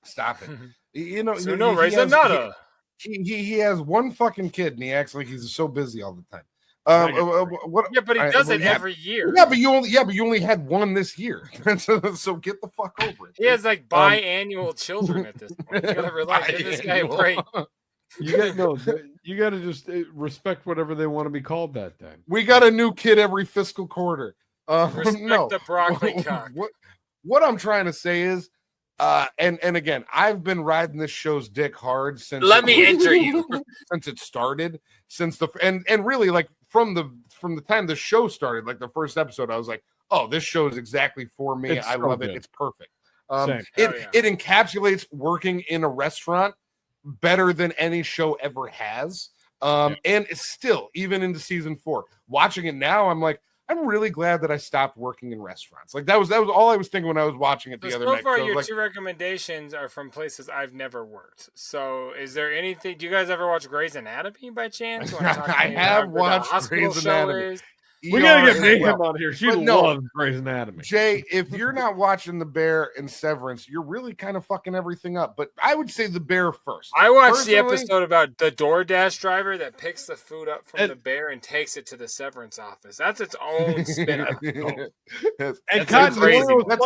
Stop it. You know, So no, raise another. He has one fucking kid, and he acts like he's so busy all the time. What? Yeah, but he does it every year. Yeah, but you only had one this year. So get the fuck over it. He has like biannual children at this point. You gotta relax. Give this guy a break. You got to just respect whatever they want to be called that time. We got a new kid every fiscal quarter. Respect No. the broccoli cock. What I'm trying to say is, and again, I've been riding this show's dick hard since. Let me enter you. Since it started, and really like from the time the show started, like the first episode, I was like, oh, this show is exactly for me. I love it. It's perfect. It encapsulates working in a restaurant better than any show ever has. And it's still, even into season 4, watching it now, I'm like, I'm really glad that I stopped working in restaurants. Like that was all I was thinking when I was watching it the other night. So far, so your 2 recommendations are from places I've never worked. So, is there anything? Do you guys ever watch Grey's Anatomy by chance? I have watched Grey's Anatomy. We gotta get Mayhem on here. She loves Grey's Anatomy. Jay, if you're not watching The Bear and Severance, you're really kind of fucking everything up. But I would say The Bear first. I watched the episode about the DoorDash driver that picks the food up from the Bear and takes it to the Severance office. That's its own spin-off. And Cotton,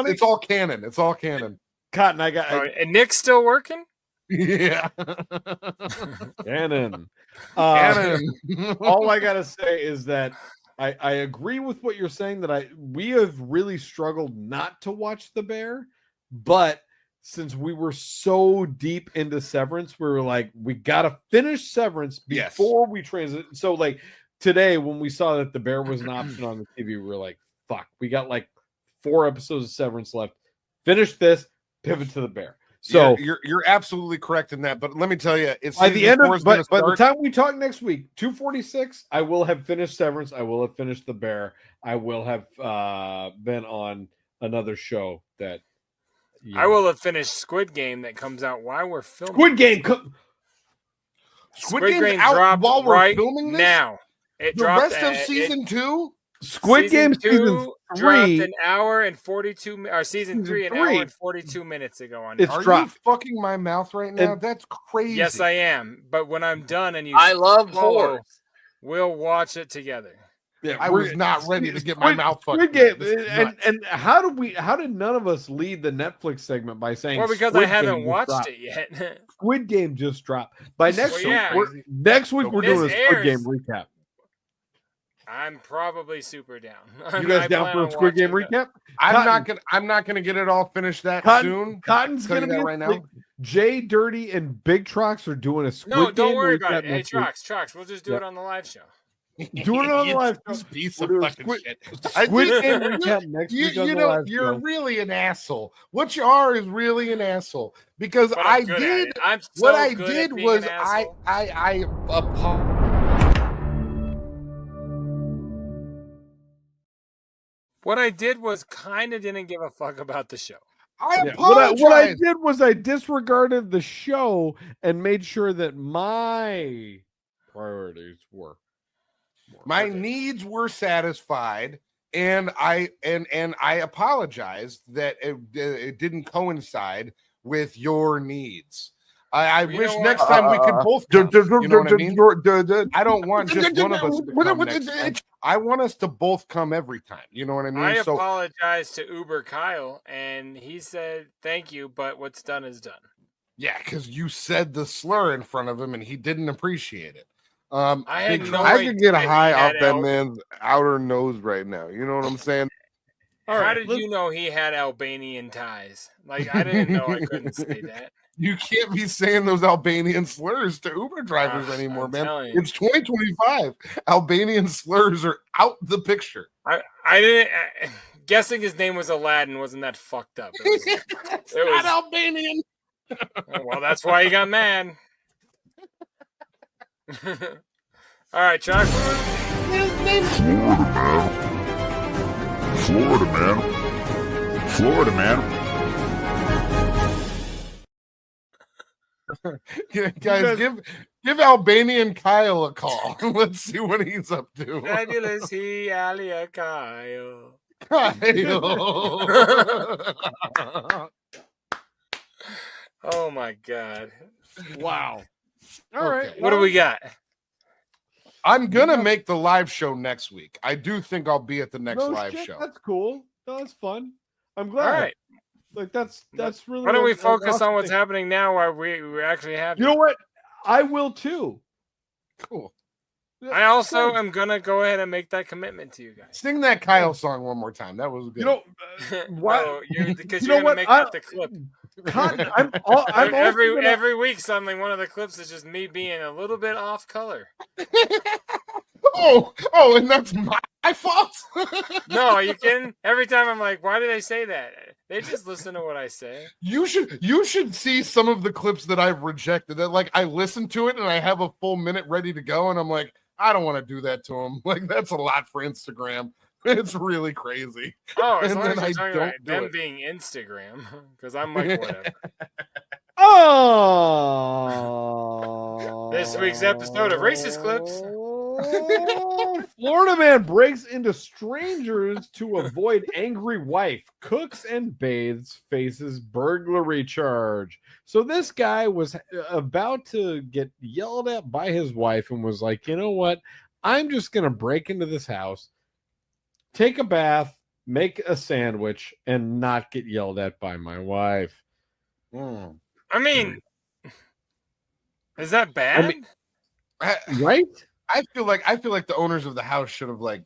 it's all canon. It's all canon. Cotton, I got. And Nick's still working? Yeah. Canon. Canon. All I gotta say is that I agree with what you're saying, that we have really struggled not to watch The Bear, but since we were so deep into Severance, we were like, we gotta finish Severance before we transit. So like today, when we saw that The Bear was an option on the TV, we were like, fuck, we got like 4 episodes of Severance left. Finish this, pivot to The Bear. So you're absolutely correct in that, but let me tell you, it's by the end of by the time we talk next week, 246, I will have finished Severance. I will have finished The Bear. I will have been on another show that I will have finished Squid Game that comes out while we're filming. Squid Game out while we're filming this? Now. The rest of season 2. Squid Game season 3 dropped an hour and 42 or season 3 an hour and 42 minutes ago on Are you fucking my mouth right now? That's crazy. Yes, I am. But when I'm done and you I love horror, we'll watch it together. Yeah, I was not ready to get my mouth fucked. Squid Game, and how did none of us lead the Netflix segment by saying? Well, because I haven't watched it yet. Squid Game just dropped. By next week, we're doing a Squid Game recap. I'm probably super down. You guys down for a Squid Game recap? I'm not gonna get it all finished soon. Cotton's gonna be right now. JDirty and Big Trox are doing a Squid Game. No, don't worry about it. Hey, next week. Trox, we'll just do it on the live show. Do it on the live show. Piece of We'll do a fucking shit. Squid Game recap next week on the live you're show. really an asshole. What you are is really an asshole because But I I'm good at did it. I'm so what I good at did being was an I asshole. What I did was kind of didn't give a fuck about the show. I apologize. What I did was I disregarded the show and made sure that my priorities were my needs were satisfied, and I apologized that it didn't coincide with your needs. I wish next time we could both come, you know what I mean? I don't want just one of us to come next time. I want us to both come every time. You know what I mean? I apologized to Uber Kyle, and he said, thank you, but what's done is done. Yeah, because you said the slur in front of him, and he didn't appreciate it. I could get high off that man's outer nose right now. You know what I'm saying? How did you know he had Albanian ties? Like, I didn't know I couldn't say that. You can't be saying those Albanian slurs to Uber drivers anymore, man. It's 2025. Albanian slurs are out the picture. I didn't. Guessing his name was Aladdin wasn't that fucked up. It was not Albanian. Well, that's why he got mad. All right, Chuck. Florida man. Guys, Give Albanian Kyle a call. Let's see what he's up to. Fabulous he alia Kyle. Oh my god. Wow. All right. What do we got? I'm gonna make the live show next week. I do think I'll be at the next live show. That's cool. No, that's fun. I'm glad. All right. Like that's really. Why don't we focus awesome on what's thing. happening now while we actually have You know what? I will too. Cool. I also am gonna go ahead and make that commitment to you guys. Sing that Kyle song one more time. That was good. You know, why? No, because You you're know gonna what? make that the clip. Cotton, Every week, suddenly one of the clips is just me being a little bit off color. Oh, and that's my fault. No, are you kidding? Every time I'm like, why do they say that? They just listen to what I say. You should see some of the clips that I've rejected. That like I listen to it and I have a full minute ready to go, and I'm like, I don't want to do that to him. Like that's a lot for Instagram. It's really crazy. Oh, as And long as then you're I talking don't about do them it. being Instagram, because I'm like, whatever. Oh, This week's episode of Racist Clips. Florida man breaks into strangers to avoid angry wife, cooks and bathes, faces burglary charge. So this guy was about to get yelled at by his wife and was like, you know what? I'm just going to break into this house, take a bath, make a sandwich, and not get yelled at by my wife. I mean, is that bad? Right? I feel like the owners of the house should have like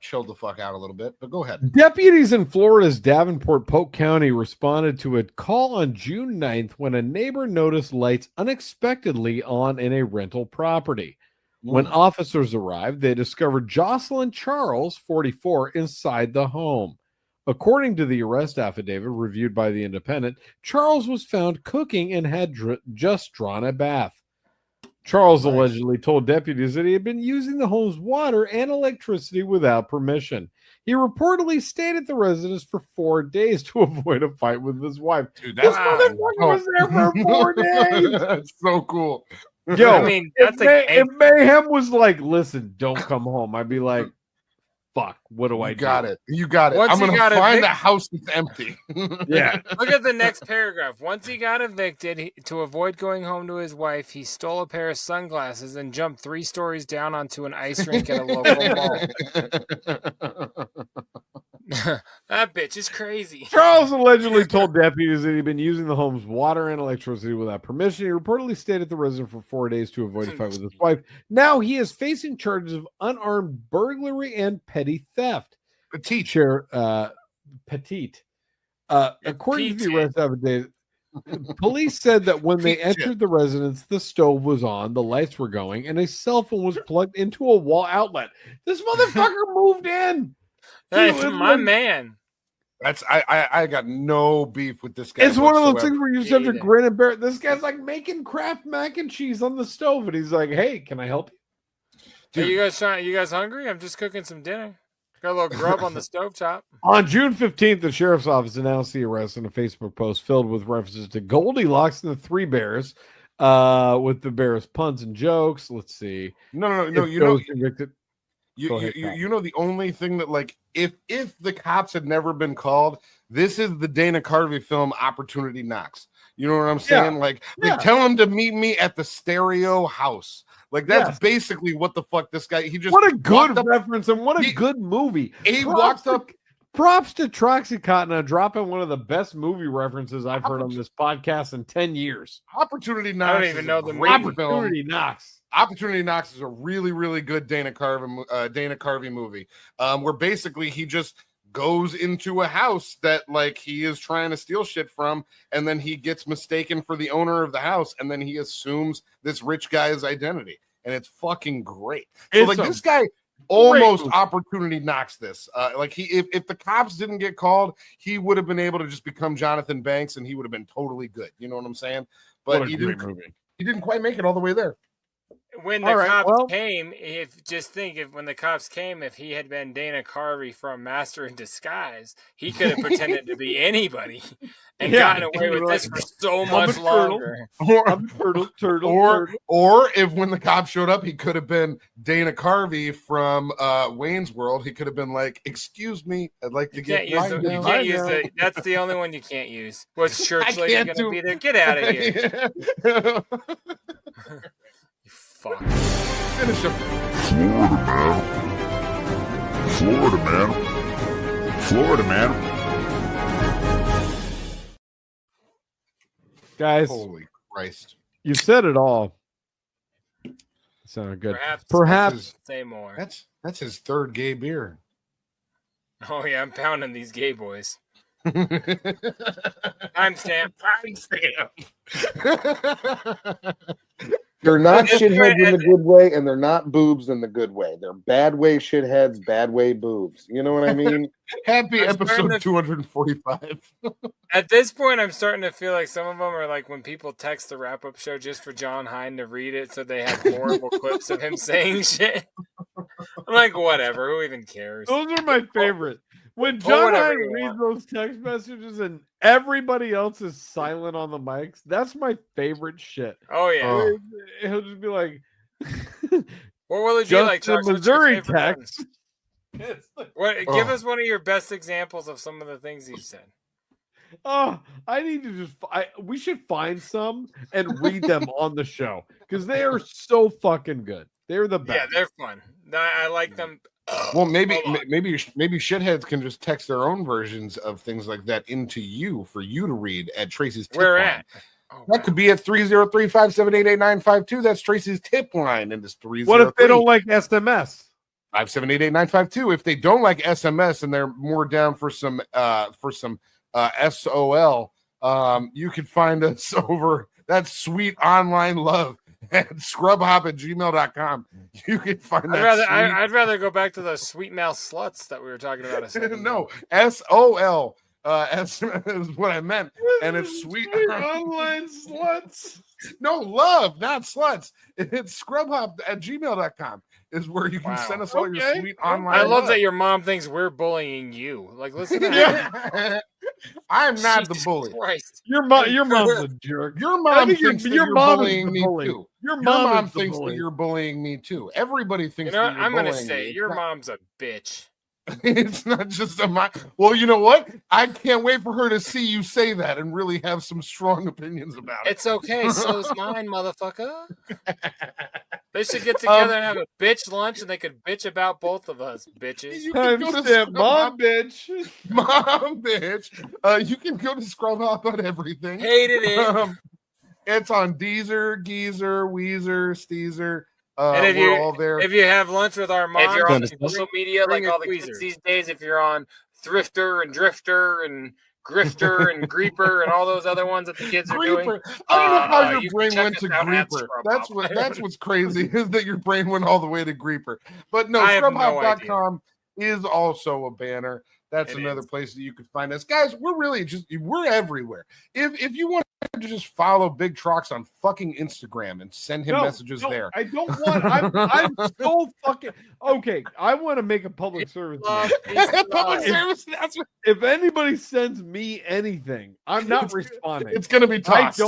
chilled the fuck out a little bit, but go ahead. Deputies in Florida's Davenport Polk County responded to a call on June 9th when a neighbor noticed lights unexpectedly on in a rental property. When officers arrived, they discovered Jocelyn Charles, 44, inside the home. According to the arrest affidavit reviewed by the Independent, Charles was found cooking and had just drawn a bath. Charles allegedly told deputies that he had been using the home's water and electricity without permission. He reportedly stayed at the residence for 4 days to avoid a fight with his wife. Dude, this motherfucker was there for 4 days. That's so cool. Yo, I mean, if Mayhem was like, listen, don't come home, I'd be like, fuck, what do I do? You got it. Once I'm he going to got find evicted- a house that's empty. Yeah. Look at the next paragraph. Once he got evicted, to avoid going home to his wife, he stole a pair of sunglasses and jumped 3 stories down onto an ice rink at a local mall. That bitch is crazy. Charles allegedly told deputies that he'd been using the home's water and electricity without permission. He reportedly stayed at the residence for 4 days to avoid a fight with his wife. Now he is facing charges of unarmed burglary and petty theft. Petite. According to the arrest affidavit, police said that when they entered the residence, the stove was on, the lights were going, and a cell phone was plugged into a wall outlet. This motherfucker moved in. That's my man. That's I got no beef with this guy. It's one of those whatsoever. things where you just have to grin and bear it. This guy's like making Kraft mac and cheese on the stove, and he's like, "Hey, can I help you?" Are you guys hungry? I'm just cooking some dinner. Got a little grub on the stovetop. On June 15th, the sheriff's office announced the arrest in a Facebook post filled with references to Goldilocks and the Three Bears, with the bears puns and jokes. Let's see. No. You know, you know the only thing that like if the cops had never been called, this is the Dana Carvey film Opportunity Knocks. You know what I'm saying? Like tell him to meet me at the Stereo House. Like that's basically what the fuck this guy. He just what a good reference and what a good movie. He walked up. Props to Troxy Cotton on dropping one of the best movie references I've heard on this podcast in 10 years. Opportunity Knocks. I don't even know the movie. Opportunity Knocks. Opportunity Knocks is a really, really good Dana Carvey movie, where basically he just goes into a house that like he is trying to steal shit from, and then he gets mistaken for the owner of the house, and then he assumes this rich guy's identity, and it's fucking great. So like this guy almost Opportunity Knocks this. Like if the cops didn't get called, he would have been able to just become Jonathan Banks, and he would have been totally good. You know what I'm saying? But he didn't quite make it all the way there. when the cops came, if when the cops came, if he had been Dana Carvey from Master in Disguise, he could have pretended to be anybody and gotten away with this for so much longer. Or if when the cops showed up, he could have been Dana Carvey from Wayne's World. He could have been like, "Excuse me, I'd like to get." You can't use it. That's the only one you can't use. What's church lady going to be there? Get out of here! You fuck. Finish him. Florida man. Guys, holy Christ! You said it all. Sounded good. Perhaps say more. That's his third gay beer. Oh yeah, I'm pounding these gay boys. Timestamp. They're not shitheads in the good way, and they're not boobs in the good way. They're bad way shitheads, bad way boobs. You know what I mean? Happy episode 245. At this point, I'm starting to feel like some of them are like when people text the wrap-up show just for John Hine to read it, so they have horrible clips of him saying shit. I'm like, whatever. Who even cares? Those are my favorite. When John Hine reads those text messages and everybody else is silent on the mics, that's my favorite shit. Oh yeah. He'll just be like, what will it be like? Just a Missouri text. Give us one of your best examples of some of the things he said. Oh, I need to we should find some and read them on the show because they are so fucking good. They're the best. Yeah, they're fun. I like them. Well, maybe shitheads can just text their own versions of things like that into you for you to read at Tracy's tip Where line. at? That could be at 303-578-8952. That's Tracy's tip line, and it's 303. What if they don't like SMS? 578-8952. If they don't like SMS and they're more down for some SOL, you can find us over that sweet online love at scrubhop@gmail.com. You can find that. I'd rather go back to the sweet mouth sluts that we were talking about a second No, SOL. S is what I meant, and it's sweet online sluts. No, love, not sluts. It's scrubhop@gmail.com is where you can send us all your sweet online. I love that your mom thinks we're bullying you. Like, listen to that. I'm not the bully. Christ. Your mom's a jerk. Your mom thinks that you're bullying me bully. too. Your mom thinks that you're bullying me too. Everybody thinks that you're I'm bullying going to say, me. your mom's a bitch. It's not just well, you know what? I can't wait for her to see you say that and really have some strong opinions about it. It's okay. So's mine, motherfucker. They should get together and have a bitch lunch, and they could bitch about both of us, bitches. You can go to mom, bitch. Mom, bitch. You can go to Scrub Hop on everything. Hated it. It's on Deezer, Geezer, Weezer, Steezer. And if we're all there. If you have lunch with our moms, if you're on social media, like all the Weezer. kids these days, if you're on Thrifter and Drifter and Grifter and Greeper and all those other ones that the kids are doing. I don't know how your you brain can went check to us out at Greeper. Scrub That's what's crazy is that your brain went all the way to Greeper. But no, I have no scrubhop.com is also a banner. That's another place that you could find us. Guys, we're everywhere. If you want to just follow Big Trox on fucking Instagram and send him messages there. I don't want I'm so fucking okay. I want to make a public service. Public service announcement. If anybody sends me anything, I'm not responding. It's gonna be tossed.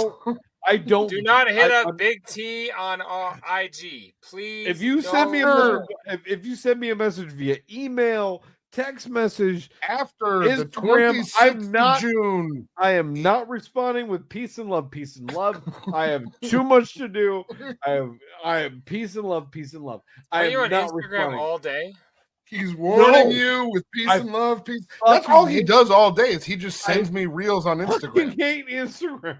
I don't. Do not hit up Big T on IG, please. If you send me a message, if you send me a message via email, text message after Instagram, the 26th of June. I am not responding with peace and love, peace and love. I have too much to do. I have peace and love, peace and love. Are you am on not Instagram responding. all day? He's warning you with peace and love, peace. That's all he does all day is he just sends me reels on Instagram. I hate Instagram.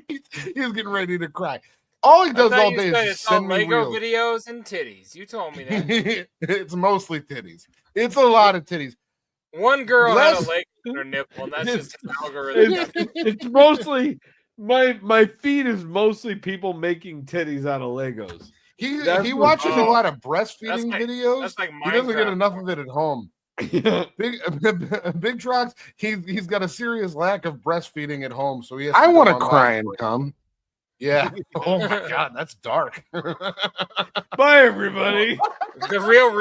He's getting ready to cry. All he does all day is just send me Lego reels. videos and titties. You told me that. It's mostly titties. It's a lot of titties. One girl had a Lego in her nipple, and that's just an algorithm. It's mostly my feed is mostly people making titties out of Legos. He watches a lot of breastfeeding videos. That's like he doesn't get Minecraft. enough of it at home. Big Trox, he's got a serious lack of breastfeeding at home, so he has to I want to go cry online. and come. Yeah. Oh my God, that's dark. Bye, everybody. The real